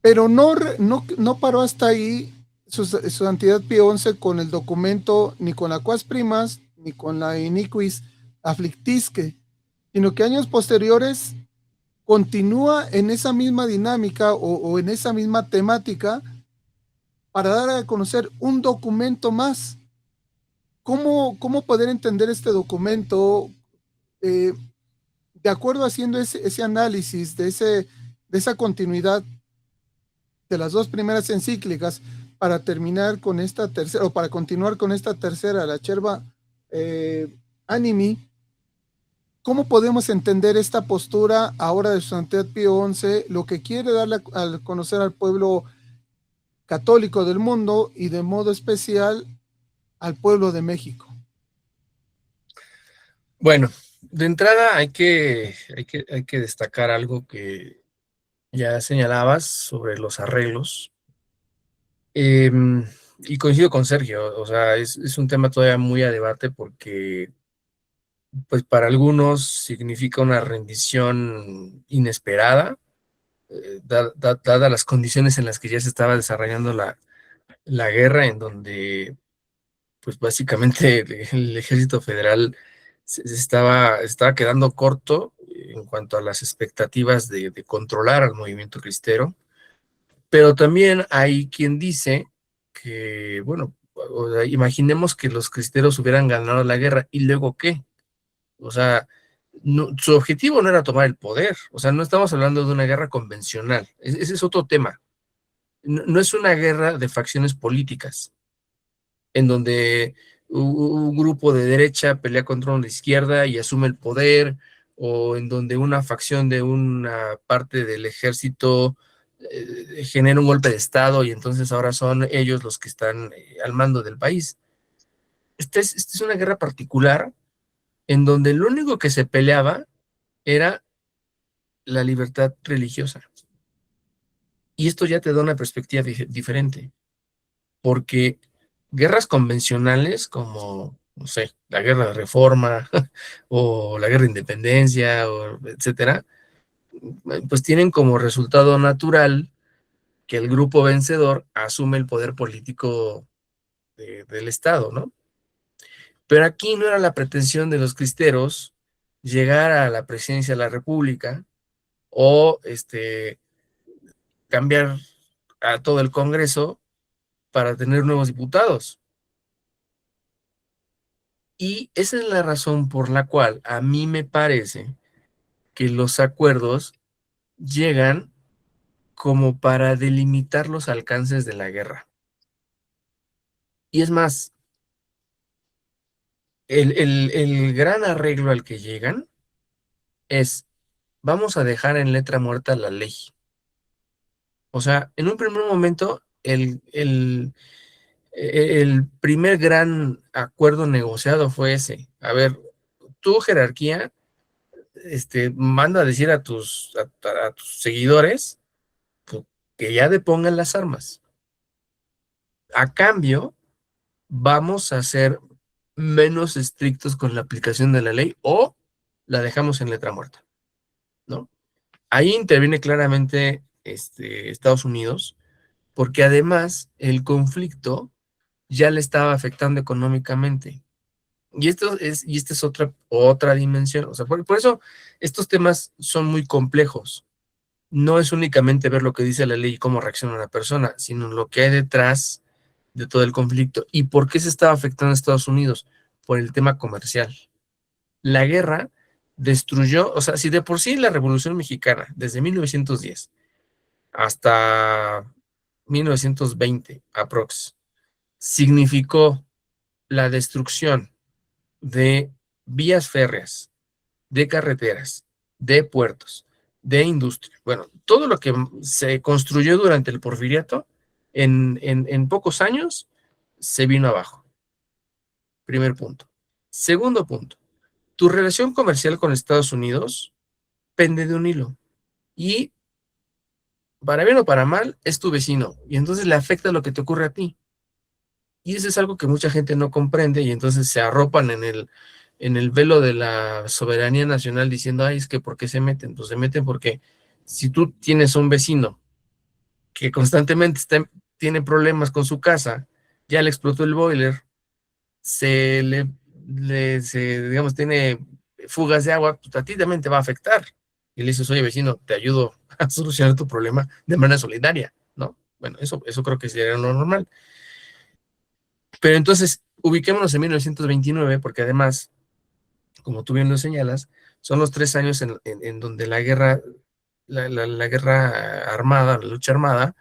Pero no paró hasta ahí su Santidad Pío XI con el documento, ni con la Quas Primas, ni con la Iniquis Afflictisque, sino que años posteriores continúa en esa misma dinámica o en esa misma temática para dar a conocer un documento más. ¿Cómo poder entender este documento? De acuerdo haciendo ese análisis de esa continuidad de las dos primeras encíclicas, para terminar con esta tercera, o para continuar con esta tercera, la Acerba Animi, ¿cómo podemos entender esta postura ahora de su Santidad Pío XI, lo que quiere darle a conocer al pueblo católico del mundo y de modo especial al pueblo de México? Bueno, de entrada hay que destacar algo que ya señalabas sobre los arreglos. Y coincido con Sergio, o sea, es un tema todavía muy a debate porque, pues, para algunos significa una rendición inesperada, dadas las condiciones en las que ya se estaba desarrollando la guerra, en donde, pues, básicamente el ejército federal se estaba quedando corto en cuanto a las expectativas de controlar al movimiento cristero. Pero también hay quien dice que, bueno, o sea, imaginemos que los cristeros hubieran ganado la guerra, ¿y luego qué? O sea, su objetivo no era tomar el poder, o sea, no estamos hablando de una guerra convencional, ese es otro tema. No es una guerra de facciones políticas, en donde un grupo de derecha pelea contra uno de izquierda y asume el poder, o en donde una facción de una parte del ejército genera un golpe de estado y entonces ahora son ellos los que están al mando del país. Esta es una guerra particular en donde lo único que se peleaba era la libertad religiosa. Y esto ya te da una perspectiva diferente, porque guerras convencionales como, no sé, la guerra de reforma o la guerra de independencia, o etcétera, pues tienen como resultado natural que el grupo vencedor asume el poder político del Estado, ¿no? Pero aquí no era la pretensión de los cristeros llegar a la presidencia de la República o cambiar a todo el Congreso para tener nuevos diputados. Y esa es la razón por la cual a mí me parece que los acuerdos llegan como para delimitar los alcances de la guerra. Y es más, el gran arreglo al que llegan es: vamos a dejar en letra muerta la ley. O sea, en un primer momento, el primer gran acuerdo negociado fue ese. A ver, tu jerarquía manda a decir a tus seguidores, pues, que ya depongan las armas. A cambio, vamos a ser menos estrictos con la aplicación de la ley o la dejamos en letra muerta, ¿no? Ahí interviene claramente Estados Unidos, porque además el conflicto ya le estaba afectando económicamente. Y esta es otra dimensión. O sea, por eso estos temas son muy complejos. No es únicamente ver lo que dice la ley y cómo reacciona una persona, sino lo que hay detrás de todo el conflicto. ¿Y por qué se estaba afectando a Estados Unidos? Por el tema comercial. La guerra destruyó, o sea, si de por sí la Revolución Mexicana, desde 1910 hasta 1920, aprox, significó la destrucción de vías férreas, de carreteras, de puertos, de industria. Bueno, todo lo que se construyó durante el Porfiriato, en pocos años, se vino abajo. Primer punto. Segundo punto, tu relación comercial con Estados Unidos pende de un hilo. Y para bien o para mal, es tu vecino. Y entonces le afecta lo que te ocurre a ti. Y eso es algo que mucha gente no comprende y entonces se arropan en el velo de la soberanía nacional diciendo, ay, es que ¿por qué se meten? Pues se meten porque si tú tienes un vecino que constantemente tiene problemas con su casa, ya le explotó el boiler, digamos, tiene fugas de agua, pues a ti también te va a afectar. Y le dices, oye, vecino, te ayudo a solucionar tu problema de manera solidaria, ¿no? Bueno, eso creo que sería lo normal. Pero entonces, ubiquémonos en 1929, porque además, como tú bien lo señalas, son los 3 años en donde la guerra, la guerra armada, la lucha armada,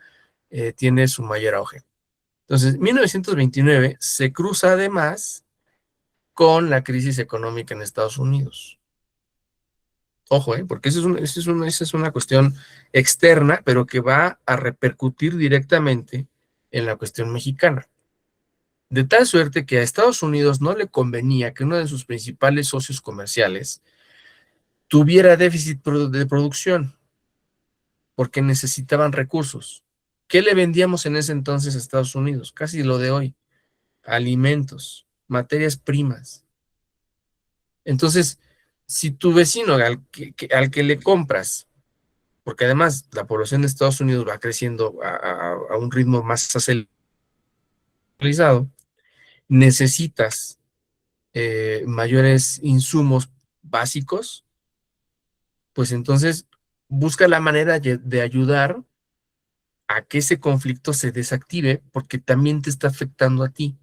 tiene su mayor auge. Entonces, 1929 se cruza además con la crisis económica en Estados Unidos. Ojo, porque esa es una cuestión externa, pero que va a repercutir directamente en la cuestión mexicana. De tal suerte que a Estados Unidos no le convenía que uno de sus principales socios comerciales tuviera déficit de producción, porque necesitaban recursos. ¿Qué le vendíamos en ese entonces a Estados Unidos? Casi lo de hoy. Alimentos, materias primas. Entonces, si tu vecino al que le compras, porque además la población de Estados Unidos va creciendo a un ritmo más acelerado, necesitas mayores insumos básicos, pues entonces busca la manera de ayudar a que ese conflicto se desactive porque también te está afectando a ti.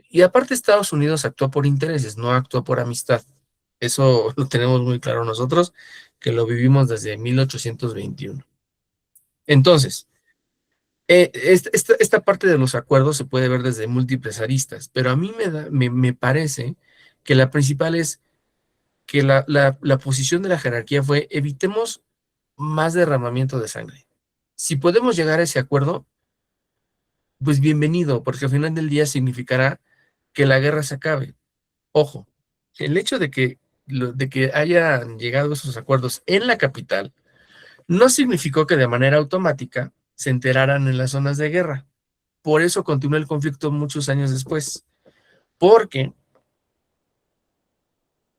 Y aparte Estados Unidos actúa por intereses, no actúa por amistad. Eso lo tenemos muy claro nosotros, que lo vivimos desde 1821. Entonces, esta parte de los acuerdos se puede ver desde múltiples aristas, pero a mí me parece que la principal es que la posición de la jerarquía fue evitemos más derramamiento de sangre. Si podemos llegar a ese acuerdo, pues bienvenido, porque al final del día significará que la guerra se acabe. Ojo, el hecho de que hayan llegado esos acuerdos en la capital no significó que de manera automática se enteraran en las zonas de guerra. Por eso continuó el conflicto muchos años después, porque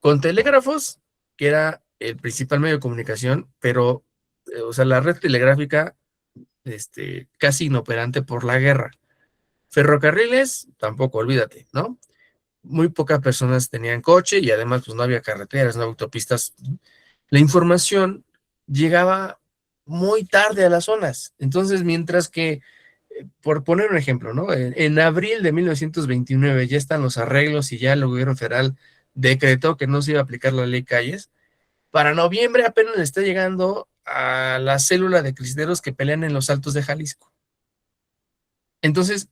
con telégrafos, que era el principal medio de comunicación, pero, o sea, la red telegráfica, casi inoperante por la guerra. Ferrocarriles, tampoco, olvídate, ¿no? Muy pocas personas tenían coche y además pues no había carreteras, no había autopistas. La información llegaba muy tarde a las zonas. Entonces, mientras que, por poner un ejemplo, ¿no? En abril de 1929 ya están los arreglos y ya el gobierno federal decretó que no se iba a aplicar la ley Calles. Para noviembre apenas le está llegando a la célula de cristeros que pelean en los Altos de Jalisco. Entonces,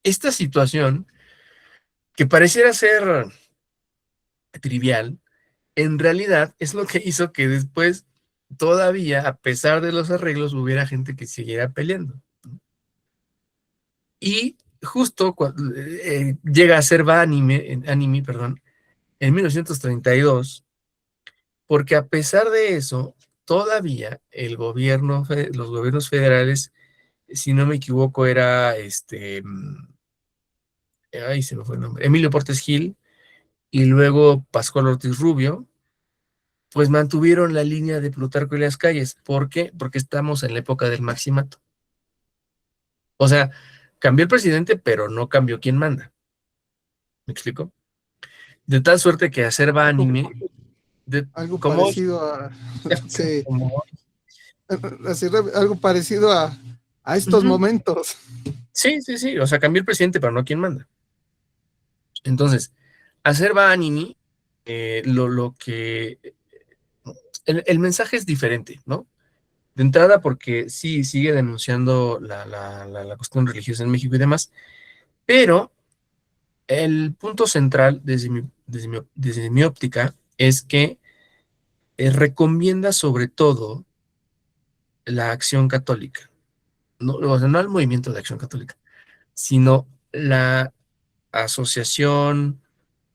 esta situación, que pareciera ser trivial, en realidad es lo que hizo que después, todavía, a pesar de los arreglos, hubiera gente que siguiera peleando. Y justo cuando llega a ser anime, perdón, en 1932, porque a pesar de eso, todavía los gobiernos federales, si no me equivoco, era ay, se me fue el nombre, Emilio Portes Gil, y luego Pascual Ortiz Rubio, pues mantuvieron la línea de Plutarco y las calles. ¿Por qué? Porque estamos en la época del maximato. O sea, cambió el presidente, pero no cambió quién manda. ¿Me explico? De tal suerte que Acerba Anime... Algo ¿cómo? parecido a... sí, Como, algo parecido a estos momentos. sí, o sea, cambió el presidente, pero no quién manda. Entonces, Acerba Anime, lo que... El mensaje es diferente, ¿no? De entrada, porque sí sigue denunciando la cuestión religiosa en México y demás, pero el punto central desde mi óptica es que recomienda sobre todo la acción católica. No, o sea, no el movimiento de acción católica, sino la asociación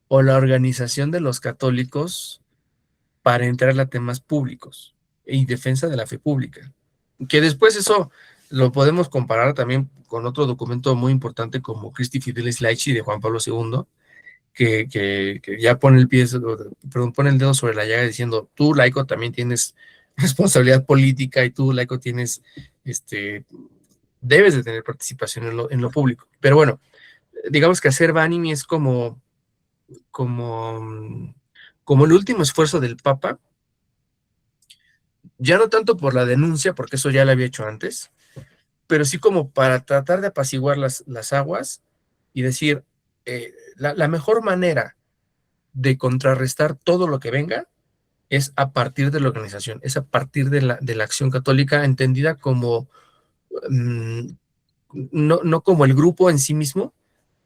o la organización de los católicos para entrar a temas públicos y defensa de la fe pública. Que después eso lo podemos comparar también con otro documento muy importante como Christi Fidelis Laici de Juan Pablo II, que ya pone pone el dedo sobre la llaga diciendo, tú, laico, también tienes responsabilidad política y tú, laico, tienes, debes de tener participación en lo público. Pero bueno, digamos que hacer Vanimi es como el último esfuerzo del Papa, ya no tanto por la denuncia, porque eso ya lo había hecho antes, pero sí como para tratar de apaciguar las aguas y decir, la mejor manera de contrarrestar todo lo que venga es a partir de la organización, es a partir de la acción católica entendida como, no como el grupo en sí mismo,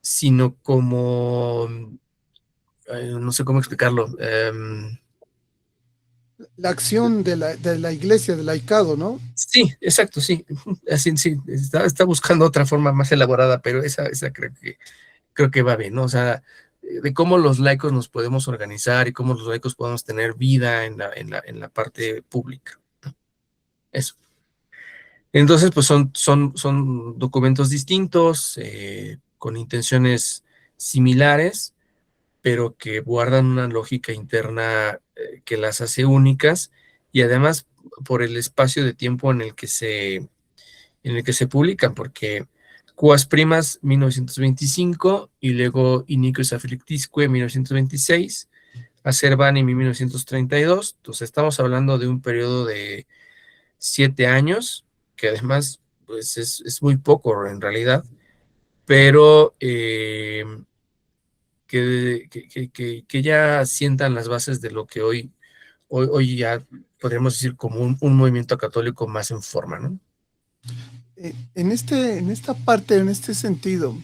sino como, no sé cómo explicarlo. La acción de la iglesia, del laicado, ¿no? Sí, exacto, sí. Así, sí, está buscando otra forma más elaborada, pero esa creo que va bien, ¿no? O sea, de cómo los laicos nos podemos organizar y cómo los laicos podemos tener vida en la parte pública, ¿no? Eso. Entonces, pues son documentos distintos, con intenciones similares, pero que guardan una lógica interna que las hace únicas, y además por el espacio de tiempo en el que se publican, porque Cuas Primas 1925 y luego Iniquis Afflictisque 1926, Acer Vanimi 1932. Entonces estamos hablando de un periodo de 7 años, que además pues es muy poco en realidad, pero que ya sientan las bases de lo que hoy ya podríamos decir como un movimiento católico más en forma, ¿no? En esta parte, en este sentido,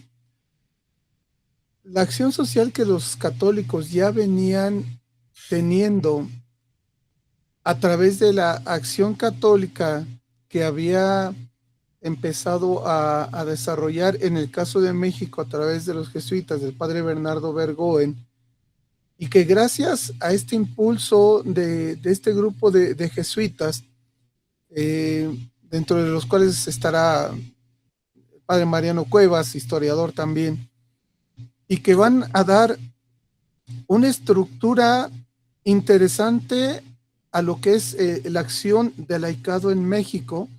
la acción social que los católicos ya venían teniendo a través de la acción católica que había empezado a desarrollar en el caso de México a través de los jesuitas del padre Bernardo Bergoen, y que gracias a este impulso de este grupo de jesuitas, dentro de los cuales estará el padre Mariano Cuevas, historiador también, y que van a dar una estructura interesante a lo que es la acción del laicado en México,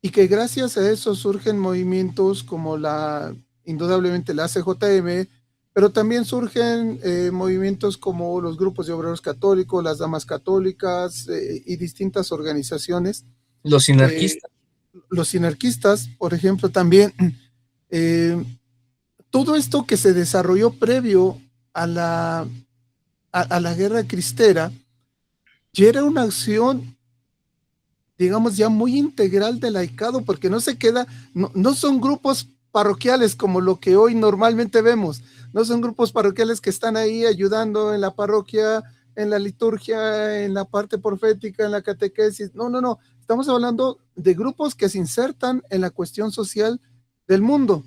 y que gracias a eso surgen movimientos como indudablemente la CJM, pero también surgen movimientos como los grupos de obreros católicos, las damas católicas y distintas organizaciones. Los sinarquistas. Los sinarquistas, por ejemplo, también. Todo esto que se desarrolló previo a la guerra cristera, ya era una acción, digamos, ya muy integral del laicado, porque no se queda, no son grupos parroquiales como lo que hoy normalmente vemos, no son grupos parroquiales que están ahí ayudando en la parroquia, en la liturgia, en la parte profética, en la catequesis. No, estamos hablando de grupos que se insertan en la cuestión social del mundo.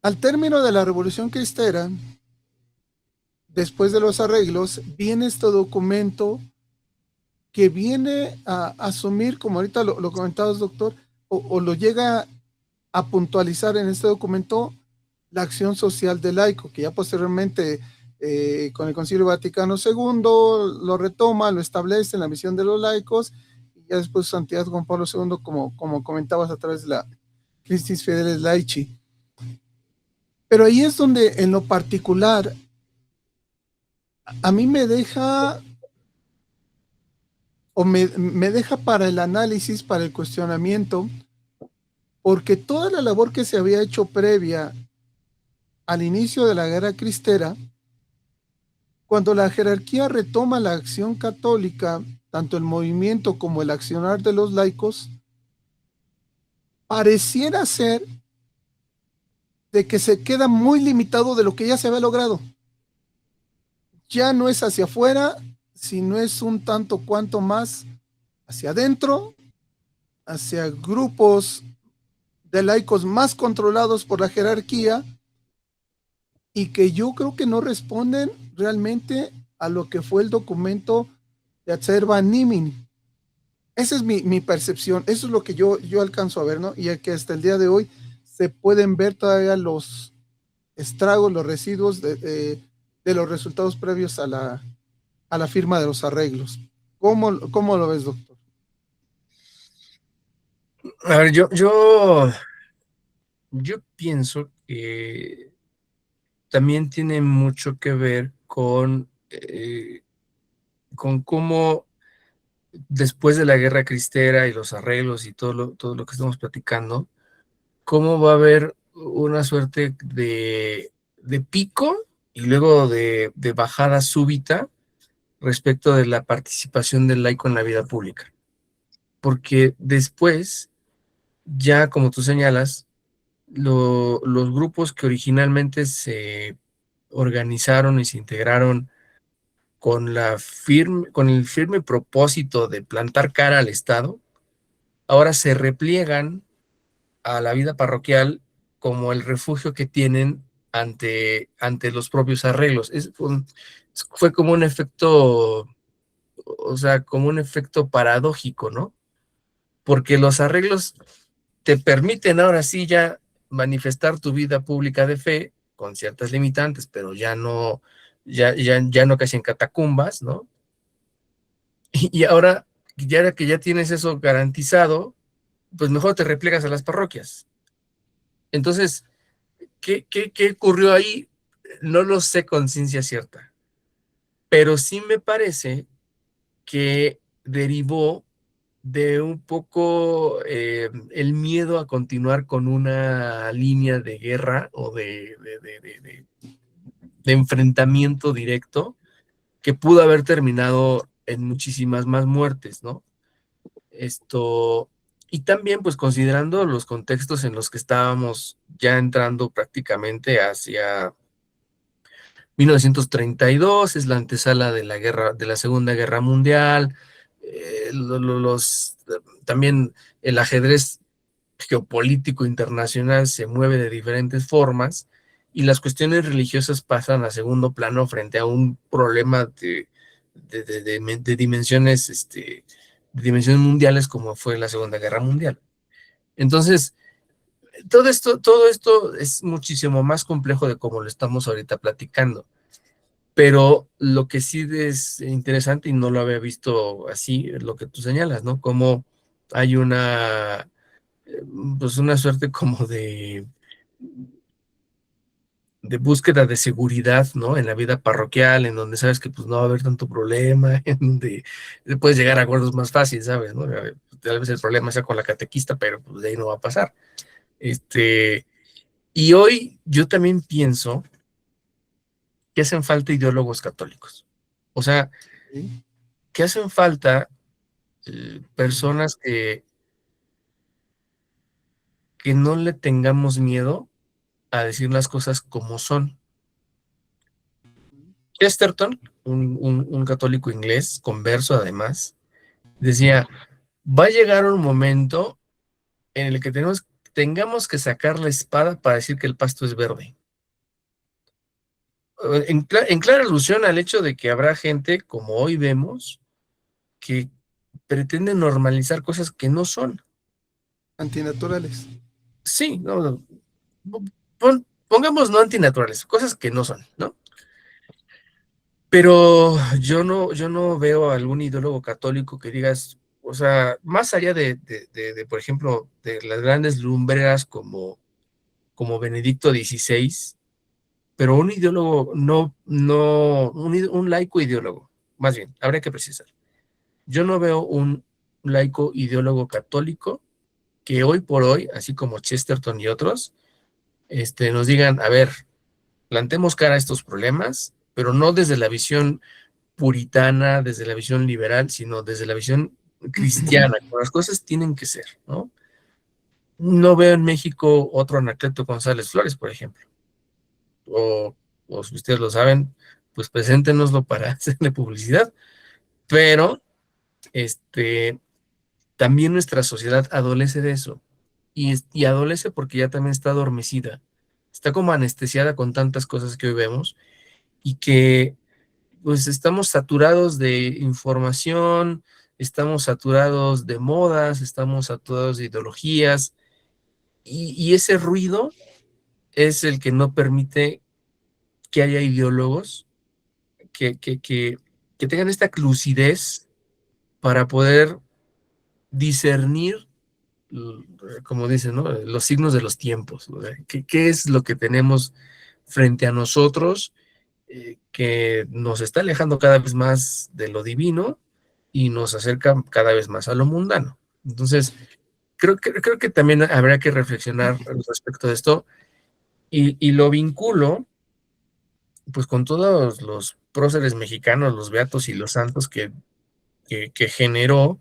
Al término de la Revolución Cristera, después de los arreglos, viene este documento que viene a asumir, como ahorita lo comentabas, doctor, o lo llega a puntualizar en este documento, la acción social del laico, que ya posteriormente con el Concilio Vaticano II lo retoma, lo establece en la misión de los laicos, y ya después su santidad Juan Pablo II, como comentabas a través de la Christis Fidelis Laici. Pero ahí es donde, en lo particular, a mí me deja, o me deja para el análisis, para el cuestionamiento, porque toda la labor que se había hecho previa al inicio de la guerra cristera, cuando la jerarquía retoma la acción católica, tanto el movimiento como el accionar de los laicos, pareciera ser de que se queda muy limitado de lo que ya se había logrado. Ya no es hacia afuera, sino es un tanto cuanto más hacia adentro, hacia grupos de laicos más controlados por la jerarquía y que yo creo que no responden realmente a lo que fue el documento de Acerba Nimini. Esa es mi percepción, eso es lo que yo alcanzo a ver, ¿no? Y que hasta el día de hoy se pueden ver todavía los estragos, los residuos de los resultados previos a la firma de los arreglos. ¿Cómo lo ves, doctor? A ver, yo pienso que también tiene mucho que ver con cómo después de la guerra cristera y los arreglos y todo lo que estamos platicando, cómo va a haber una suerte de pico y luego de bajada súbita respecto de la participación del laico en la vida pública. Porque después, ya como tú señalas, los grupos que originalmente se organizaron y se integraron con el firme propósito de plantar cara al Estado, ahora se repliegan a la vida parroquial como el refugio que tienen ante los propios arreglos. Fue como un efecto, o sea, como un efecto paradójico, ¿no? Porque los arreglos te permiten ahora sí ya manifestar tu vida pública de fe con ciertas limitantes, pero ya no casi en catacumbas, ¿no? Y ahora que ya tienes eso garantizado, pues mejor te repliegas a las parroquias. Entonces, ¿qué ocurrió ahí? No lo sé con ciencia cierta, pero sí me parece que derivó de un poco el miedo a continuar con una línea de guerra o de enfrentamiento directo que pudo haber terminado en muchísimas más muertes, ¿no? Y también pues considerando los contextos en los que estábamos ya entrando prácticamente hacia 1932, es la antesala de la Segunda Guerra Mundial, también el ajedrez geopolítico internacional se mueve de diferentes formas y las cuestiones religiosas pasan a segundo plano frente a un problema de dimensiones, de dimensiones mundiales como fue la Segunda Guerra Mundial. Entonces, todo esto es muchísimo más complejo de como lo estamos ahorita platicando. Pero lo que sí es interesante, y no lo había visto así, es lo que tú señalas, ¿no? Como hay pues una suerte como de búsqueda de seguridad, ¿no? En la vida parroquial, en donde sabes que pues no va a haber tanto problema, en donde puedes llegar a acuerdos más fáciles, ¿sabes? ¿No? Tal vez el problema sea con la catequista, pero pues de ahí no va a pasar. Y hoy yo también pienso que hacen falta ideólogos católicos. O sea, que hacen falta personas que no le tengamos miedo a decir las cosas como son. Chesterton, un católico inglés, converso además, decía, va a llegar un momento en el que tengamos que sacar la espada para decir que el pasto es verde. En clara alusión al hecho de que habrá gente, como hoy vemos, que pretende normalizar cosas que no son. Antinaturales. Sí, no, pongamos no antinaturales, cosas que no son, ¿no? Pero yo no veo algún ideólogo católico que digas, o sea, más allá por ejemplo, de las grandes lumbreras como Benedicto XVI, pero un ideólogo, un laico ideólogo, más bien, habría que precisar. Yo no veo un laico ideólogo católico que hoy por hoy, así como Chesterton y otros, nos digan, a ver, plantemos cara a estos problemas, pero no desde la visión puritana, desde la visión liberal, sino desde la visión cristiana, como las cosas tienen que ser, ¿no? No veo en México otro Anacleto González Flores, por ejemplo. O si ustedes lo saben, pues preséntenoslo para hacerle publicidad. Pero, también nuestra sociedad adolece de eso. y adolece porque ya también está adormecida, está como anestesiada con tantas cosas que hoy vemos y que pues estamos saturados de información, estamos saturados de modas, estamos saturados de ideologías y ese ruido es el que no permite que haya ideólogos que tengan esta lucidez para poder discernir, como dicen, ¿no? Los signos de los tiempos. ¿Qué es lo que tenemos frente a nosotros que nos está alejando cada vez más de lo divino y nos acerca cada vez más a lo mundano? Entonces, creo que también habrá que reflexionar respecto de esto y lo vinculo pues con todos los próceres mexicanos, los beatos y los santos que generó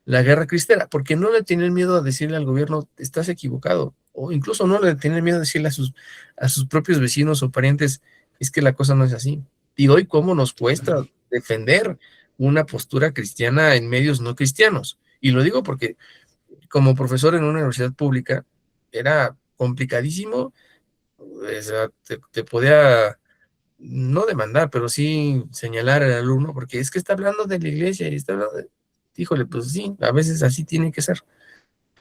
la guerra cristera, porque no le tienen miedo a decirle al gobierno, estás equivocado, o incluso no le tienen miedo a decirle a sus propios vecinos o parientes, es que la cosa no es así. Y hoy cómo nos cuesta defender una postura cristiana en medios no cristianos. Y lo digo porque como profesor en una universidad pública era complicadísimo, o sea, te podía no demandar, pero sí señalar al alumno, porque es que está hablando de la iglesia y está hablando de... Híjole, pues sí, a veces así tiene que ser.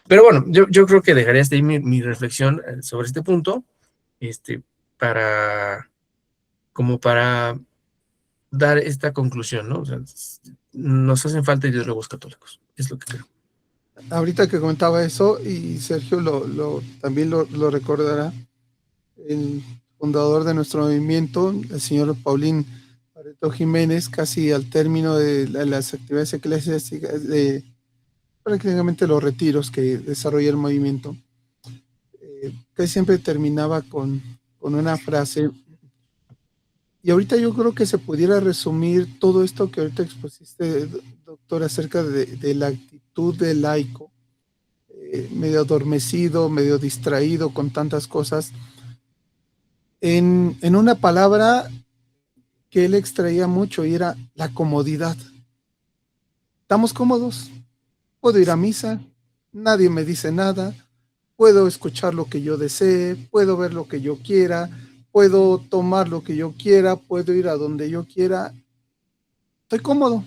Pero bueno, yo creo que dejaré hasta ahí mi reflexión sobre este punto, para, como para dar esta conclusión, ¿no? O sea, nos hacen falta ideólogos católicos, es lo que creo. Ahorita que comentaba eso, y Sergio también lo recordará, el fundador de nuestro movimiento, el señor Paulín Barreto Jiménez, casi al término de las actividades eclesiásticas, de prácticamente los retiros que desarrolla el movimiento, casi siempre terminaba con una frase. Y ahorita yo creo que se pudiera resumir todo esto que ahorita expusiste, doctor, acerca de la actitud del laico, medio adormecido, medio distraído con tantas cosas, en una palabra que él extraía mucho y era la comodidad. Estamos cómodos, puedo ir a misa, nadie me dice nada, puedo escuchar lo que yo desee, puedo ver lo que yo quiera, puedo tomar lo que yo quiera, puedo ir a donde yo quiera. Estoy cómodo.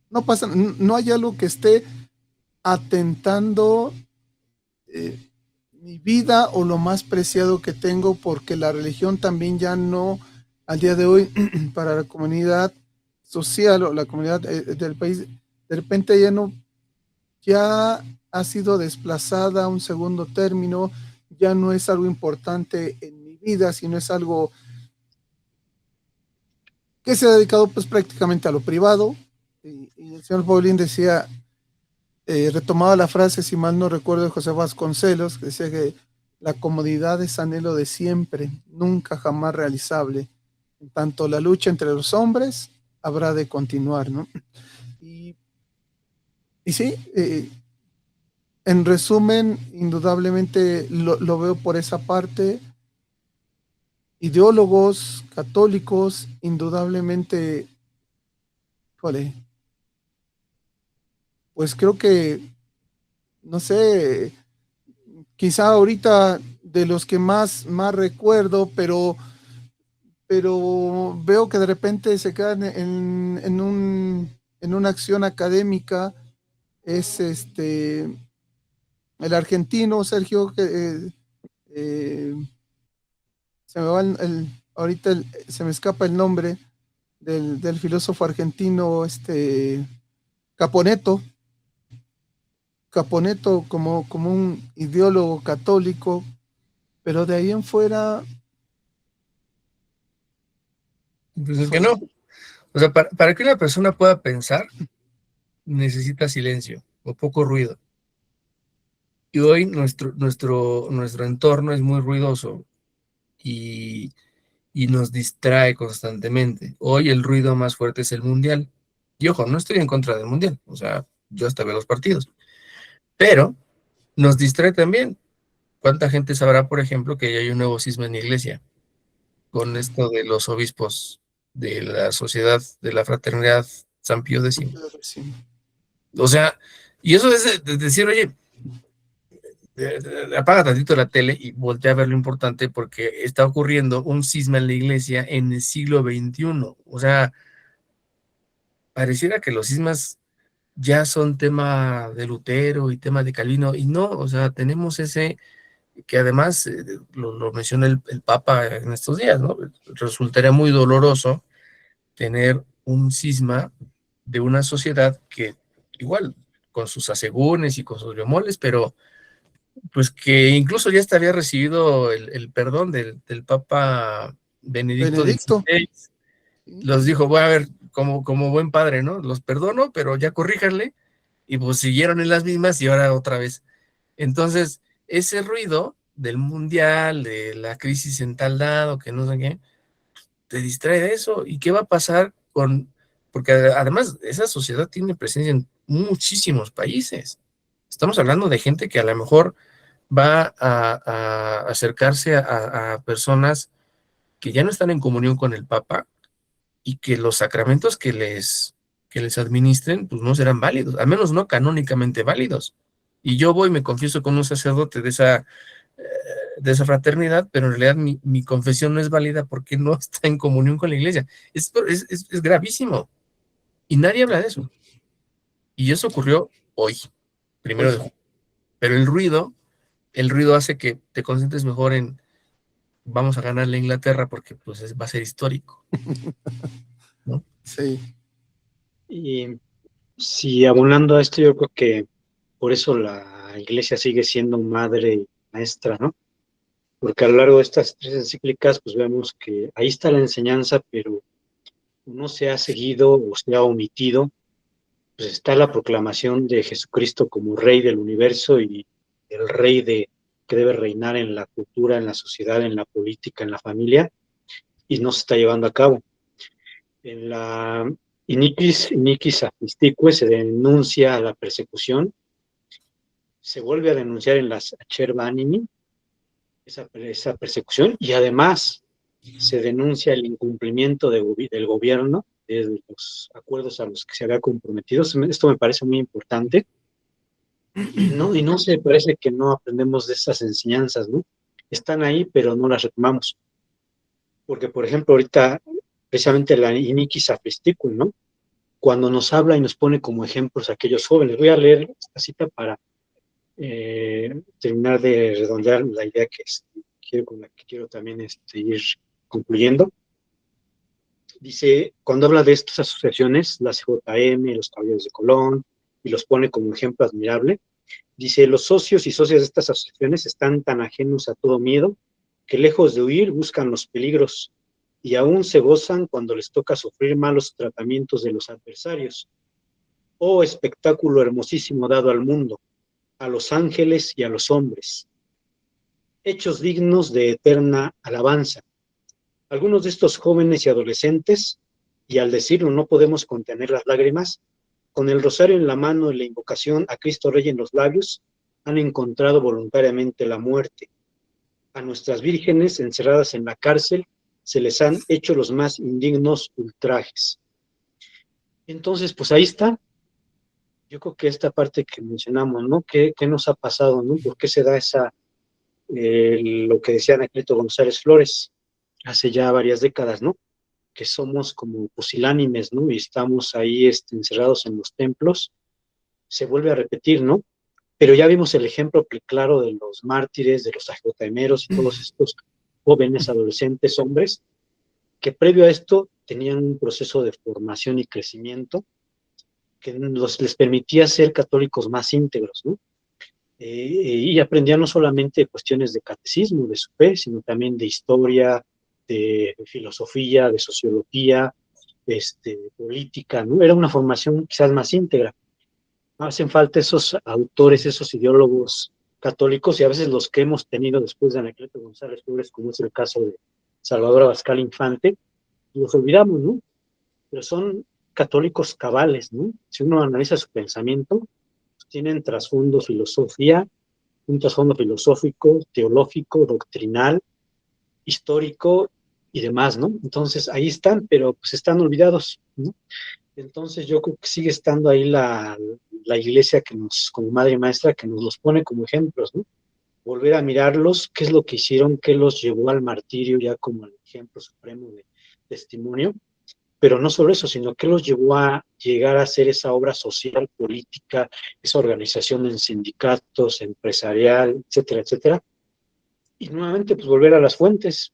No pasa, no hay algo que esté atentando mi vida o lo más preciado que tengo, porque la religión también ya no, al día de hoy, para la comunidad social o la comunidad del país, de repente ya ha sido desplazada a un segundo término, ya no es algo importante en mi vida, sino es algo que se ha dedicado pues prácticamente a lo privado. Y el señor Paulín decía, retomaba la frase, si mal no recuerdo, de José Vasconcelos, que decía que la comodidad es anhelo de siempre, nunca jamás realizable. En tanto la lucha entre los hombres habrá de continuar, ¿no? Y sí, en resumen, indudablemente lo veo por esa parte. Ideólogos católicos, indudablemente, pues creo que, no sé, quizá ahorita de los que más recuerdo, pero veo que de repente se quedan en una acción académica, es el argentino, Sergio, que se me va ahorita se me escapa el nombre del filósofo argentino, Caponeto como un ideólogo católico, pero de ahí en fuera... Pues es que no. O sea, para que una persona pueda pensar, necesita silencio o poco ruido. Y hoy nuestro entorno es muy ruidoso y nos distrae constantemente. Hoy el ruido más fuerte es el mundial. Y ojo, no estoy en contra del mundial, o sea, yo hasta veo los partidos. Pero nos distrae también. ¿Cuánta gente sabrá, por ejemplo, que ya hay un nuevo cisma en la iglesia con esto de los obispos de la sociedad de la fraternidad San Pío X? O sea, y eso es de decir, oye, apaga tantito la tele y voltea a ver lo importante, porque está ocurriendo un cisma en la iglesia en el siglo XXI. O sea, pareciera que los cismas ya son tema de Lutero y tema de Calvino, y no, o sea, tenemos ese, que además lo menciona el Papa en estos días, ¿no? Resultaría muy doloroso tener un cisma de una sociedad que igual, con sus asegúnes y con sus bemoles, pero pues que incluso ya hasta había recibido el perdón del Papa Benedicto Benedicto. XVI. Los dijo, voy a ver, como buen padre, ¿no? Los perdono, pero ya corríjanle, y pues siguieron en las mismas y ahora otra vez. Entonces, ese ruido del mundial, de la crisis en tal lado, que no sé qué, te distrae de eso. ¿Y qué va a pasar porque además esa sociedad tiene presencia en muchísimos países? Estamos hablando de gente que a lo mejor va a acercarse a personas que ya no están en comunión con el Papa, y que los sacramentos que les administren, pues no serán válidos, al menos no canónicamente válidos. Y yo voy y me confieso con un sacerdote eh, de esa fraternidad, pero en realidad mi confesión no es válida porque no está en comunión con la iglesia. Es gravísimo. Y nadie habla de eso. Y eso ocurrió hoy, 1 de junio. Pero el ruido hace que te concentres mejor en vamos a ganarle a Inglaterra porque pues va a ser histórico, ¿no? Sí. Y si abonando a esto, yo creo que por eso la iglesia sigue siendo madre y maestra, ¿no? Porque a lo largo de estas 3 encíclicas, pues vemos que ahí está la enseñanza, pero no se ha seguido o se ha omitido. Pues está la proclamación de Jesucristo como Rey del universo y el Rey que debe reinar en la cultura, en la sociedad, en la política, en la familia, y no se está llevando a cabo. En la Iniquis Apistique se denuncia la persecución, se vuelve a denunciar en las Acerba Animi esa persecución, y además se denuncia el incumplimiento del gobierno de los acuerdos a los que se había comprometido. Esto me parece muy importante, y no se parece que no aprendemos de esas enseñanzas, ¿no? Están ahí, pero no las retomamos. Porque, por ejemplo, ahorita, precisamente la Iniquis Apisticum, ¿no? Cuando nos habla y nos pone como ejemplos a aquellos jóvenes. Voy a leer esta cita para terminar de redondear la idea con la que quiero también ir concluyendo. Dice, cuando habla de estas asociaciones, las JM, los Caballeros de Colón, y los pone como ejemplo admirable, dice, los socios y socias de estas asociaciones están tan ajenos a todo miedo que lejos de huir buscan los peligros y aún se gozan cuando les toca sufrir malos tratamientos de los adversarios. Oh espectáculo hermosísimo dado al mundo, a los ángeles y a los hombres. Hechos dignos de eterna alabanza. Algunos de estos jóvenes y adolescentes, y al decirlo no podemos contener las lágrimas, con el rosario en la mano y la invocación a Cristo Rey en los labios, han encontrado voluntariamente la muerte. A nuestras vírgenes encerradas en la cárcel se les han hecho los más indignos ultrajes. Entonces, pues ahí está. Yo creo que esta parte que mencionamos, ¿no? ¿Qué nos ha pasado, no? ¿Por qué se da lo que decía Anacleto González Flores hace ya varias décadas, ¿no? Que somos como pusilánimes, ¿no? Y estamos ahí encerrados en los templos. Se vuelve a repetir, ¿no? Pero ya vimos el ejemplo claro de los mártires, de los AJMeros y todos estos jóvenes, adolescentes, hombres, que previo a esto tenían un proceso de formación y crecimiento que les permitía ser católicos más íntegros, ¿no? Y aprendían no solamente cuestiones de catecismo, de su fe, sino también de historia, de filosofía, de sociología, política, ¿no? Era una formación quizás más íntegra. Hacen falta esos autores, esos ideólogos católicos, y a veces los que hemos tenido después de Anacleto González Flores, como es el caso de Salvador Abascal Infante, los olvidamos, ¿no? Pero son católicos cabales, ¿no? Si uno analiza su pensamiento, tienen trasfondo filosofía, un trasfondo filosófico, teológico, doctrinal, histórico y demás, ¿no? Entonces ahí están, pero pues están olvidados, ¿no? Entonces yo creo que sigue estando ahí la iglesia como madre y maestra, que nos los pone como ejemplos, ¿no? volver a mirarlos, qué es lo que hicieron, qué los llevó al martirio ya como el ejemplo supremo de testimonio, pero no solo eso, sino qué los llevó a llegar a hacer esa obra social, política, esa organización en sindicatos, empresarial, etcétera, etcétera. Y nuevamente, pues volver a las fuentes.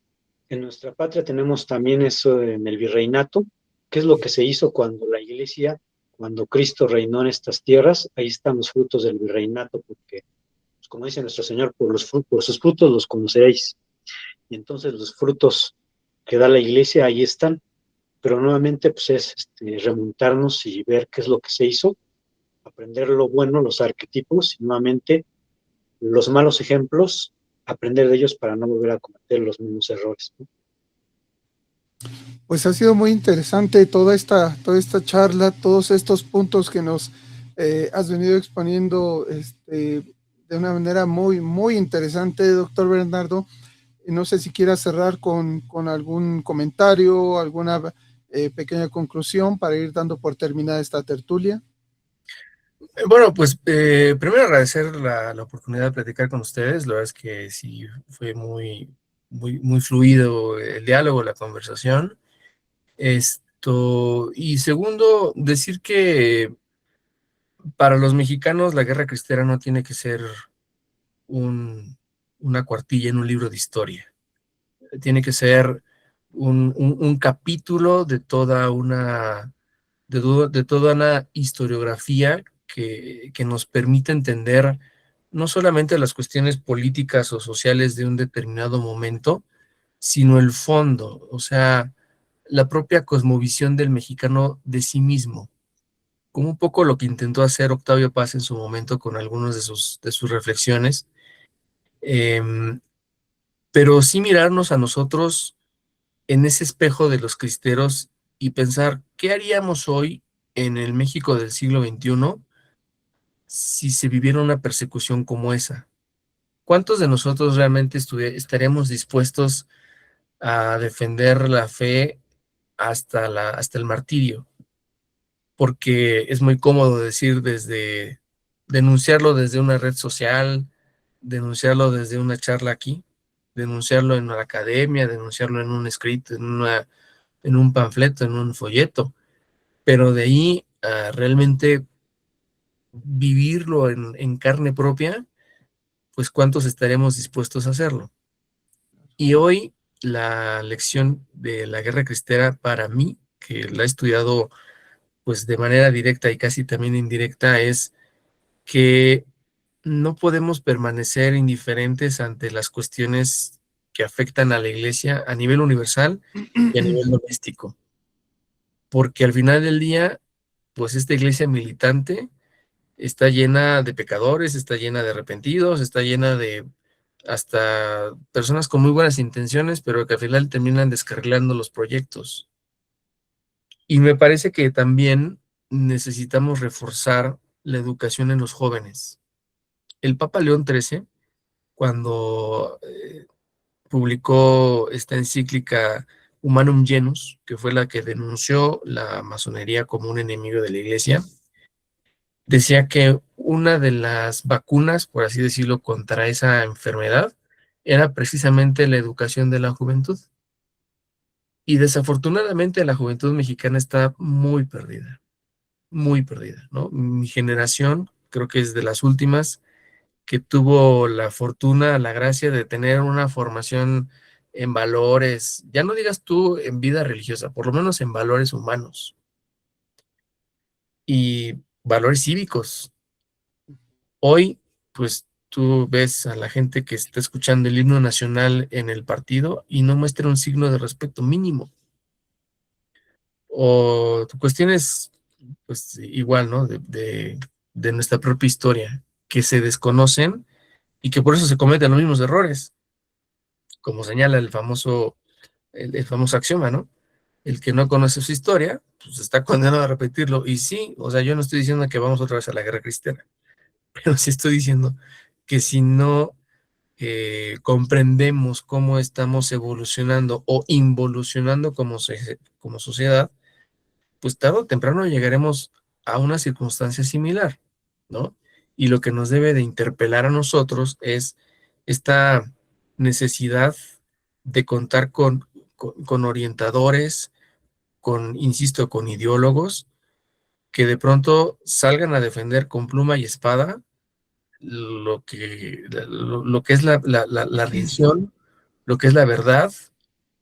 En nuestra patria tenemos también eso en el virreinato, qué es lo que se hizo cuando la iglesia, cuando Cristo reinó en estas tierras. Ahí están los frutos del virreinato, porque, pues, como dice nuestro Señor, por sus frutos los conoceréis. Y entonces los frutos que da la iglesia ahí están, pero nuevamente pues es remontarnos y ver qué es lo que se hizo, aprender lo bueno, los arquetipos, y nuevamente los malos ejemplos, aprender de ellos para no volver a cometer los mismos errores, ¿no? Pues ha sido muy interesante toda esta charla, todos estos puntos que nos has venido exponiendo de una manera muy, muy interesante, doctor Bernardo. No sé si quieras cerrar con algún comentario, alguna pequeña conclusión para ir dando por terminada esta tertulia. Bueno, pues primero agradecer la oportunidad de platicar con ustedes. La verdad es que sí fue muy fluido el diálogo, la conversación. Y segundo, decir que para los mexicanos la guerra cristera no tiene que ser una cuartilla en un libro de historia. Tiene que ser un capítulo de toda una historiografía que nos permite entender no solamente las cuestiones políticas o sociales de un determinado momento, sino el fondo, o sea, la propia cosmovisión del mexicano de sí mismo, como un poco lo que intentó hacer Octavio Paz en su momento con algunas de sus reflexiones, pero sí mirarnos a nosotros en ese espejo de los cristeros y pensar, ¿qué haríamos hoy en el México del siglo XXI si se viviera una persecución como esa? ¿Cuántos de nosotros realmente estaríamos dispuestos a defender la fe hasta el martirio? Porque es muy cómodo denunciarlo desde una red social, denunciarlo desde una charla aquí, denunciarlo en la academia, denunciarlo en un escrito, en un panfleto, en un folleto, pero de ahí a realmente vivirlo en carne propia, pues cuántos estaremos dispuestos a hacerlo. Y hoy la lección de la guerra cristera para mí, que la he estudiado pues de manera directa y casi también indirecta, es que no podemos permanecer indiferentes ante las cuestiones que afectan a la iglesia a nivel universal y a nivel doméstico, porque al final del día, pues esta iglesia militante está llena de pecadores, está llena de arrepentidos, está llena de hasta personas con muy buenas intenciones, pero que al final terminan descarrilando los proyectos. Y me parece que también necesitamos reforzar la educación en los jóvenes. El Papa León XIII, cuando publicó esta encíclica Humanum Genus, que fue la que denunció la masonería como un enemigo de la iglesia, decía que una de las vacunas, por así decirlo, contra esa enfermedad era precisamente la educación de la juventud. Y desafortunadamente la juventud mexicana está muy perdida, ¿no? Mi generación creo que es de las últimas que tuvo la fortuna, la gracia de tener una formación en valores, ya no digas tú en vida religiosa, por lo menos en valores humanos y valores cívicos. Hoy, pues tú ves a la gente que está escuchando el himno nacional en el partido y no muestra un signo de respeto mínimo. O cuestiones, pues igual, ¿no? De nuestra propia historia, que se desconocen y que por eso se cometen los mismos errores, como señala el famoso axioma, ¿no? El que no conoce su historia, pues está condenado a repetirlo. Y sí, o sea, yo no estoy diciendo que vamos otra vez a la guerra cristiana, pero sí estoy diciendo que si no comprendemos cómo estamos evolucionando o involucionando como sociedad, pues tarde o temprano llegaremos a una circunstancia similar, ¿no? Y lo que nos debe de interpelar a nosotros es esta necesidad de contar con orientadores, insisto, con ideólogos, que de pronto salgan a defender con pluma y espada lo que es la religión, lo que es la verdad,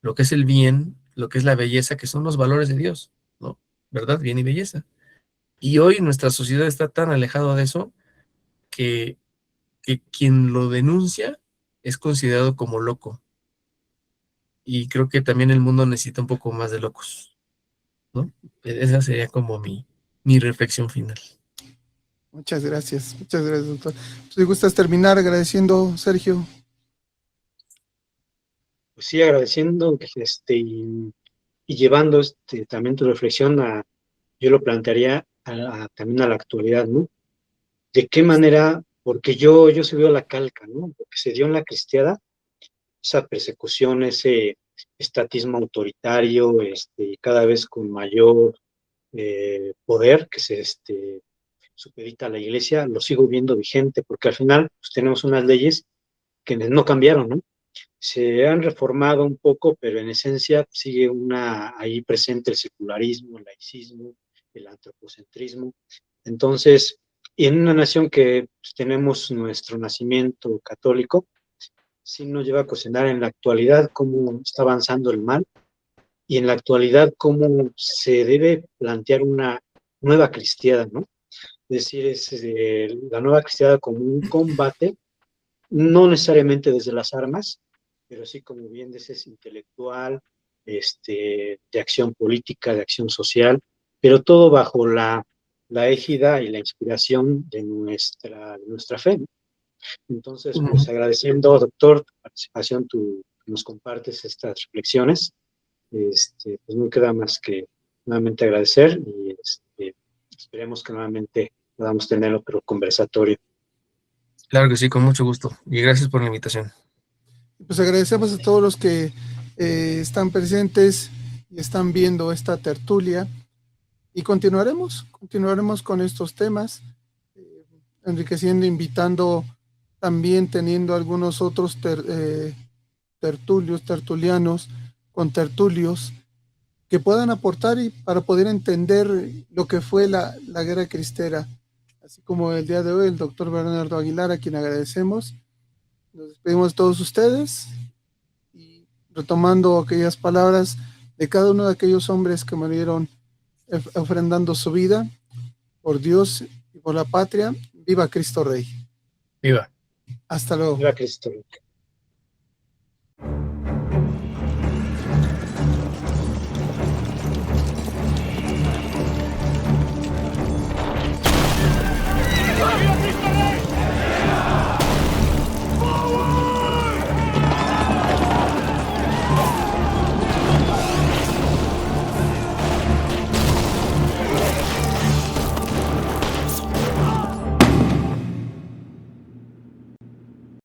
lo que es el bien, lo que es la belleza, que son los valores de Dios, ¿no? ¿Verdad? Bien y belleza. Y hoy nuestra sociedad está tan alejada de eso que quien lo denuncia es considerado como loco. Y creo que también el mundo necesita un poco más de locos, ¿no? Esa sería como mi reflexión final. Muchas gracias, doctor. ¿Te gustas terminar agradeciendo, Sergio? Pues sí, agradeciendo y llevando también tu reflexión yo lo plantearía también a la actualidad, ¿no? ¿De qué manera? Porque yo sí veo la calca, ¿no? Lo que se dio en la cristiada, esa persecución, ese estatismo autoritario, cada vez con mayor poder que se supedita a la iglesia, lo sigo viendo vigente, porque al final pues, tenemos unas leyes que no cambiaron, ¿no? Se han reformado un poco, pero en esencia sigue ahí presente el secularismo, el laicismo, el antropocentrismo. Entonces, y en una nación que pues, tenemos nuestro nacimiento católico, sí nos lleva a cuestionar en la actualidad cómo está avanzando el mal y en la actualidad cómo se debe plantear una nueva cristiada, ¿no? Es decir, la nueva cristiada como un combate, no necesariamente desde las armas, pero sí como bien dices, intelectual, de acción política, de acción social, pero todo bajo la égida y la inspiración de nuestra fe, ¿no? Entonces, pues agradeciendo, doctor, tu participación, tú nos compartes estas reflexiones, pues no queda más que nuevamente agradecer y esperemos que nuevamente podamos tener otro conversatorio. Claro que sí, con mucho gusto. Y gracias por la invitación. Pues agradecemos a todos los que están presentes y están viendo esta tertulia y continuaremos con estos temas, enriqueciendo, invitando, también teniendo algunos otros tertulianos, contertulios que puedan aportar y para poder entender lo que fue la guerra cristera, así como el día de hoy el doctor Bernardo Aguilar, a quien agradecemos. Nos despedimos de todos ustedes y retomando aquellas palabras de cada uno de aquellos hombres que murieron ofrendando su vida por Dios y por la patria. ¡Viva Cristo Rey! ¡Viva! Hasta luego. Viva Cristo Rey.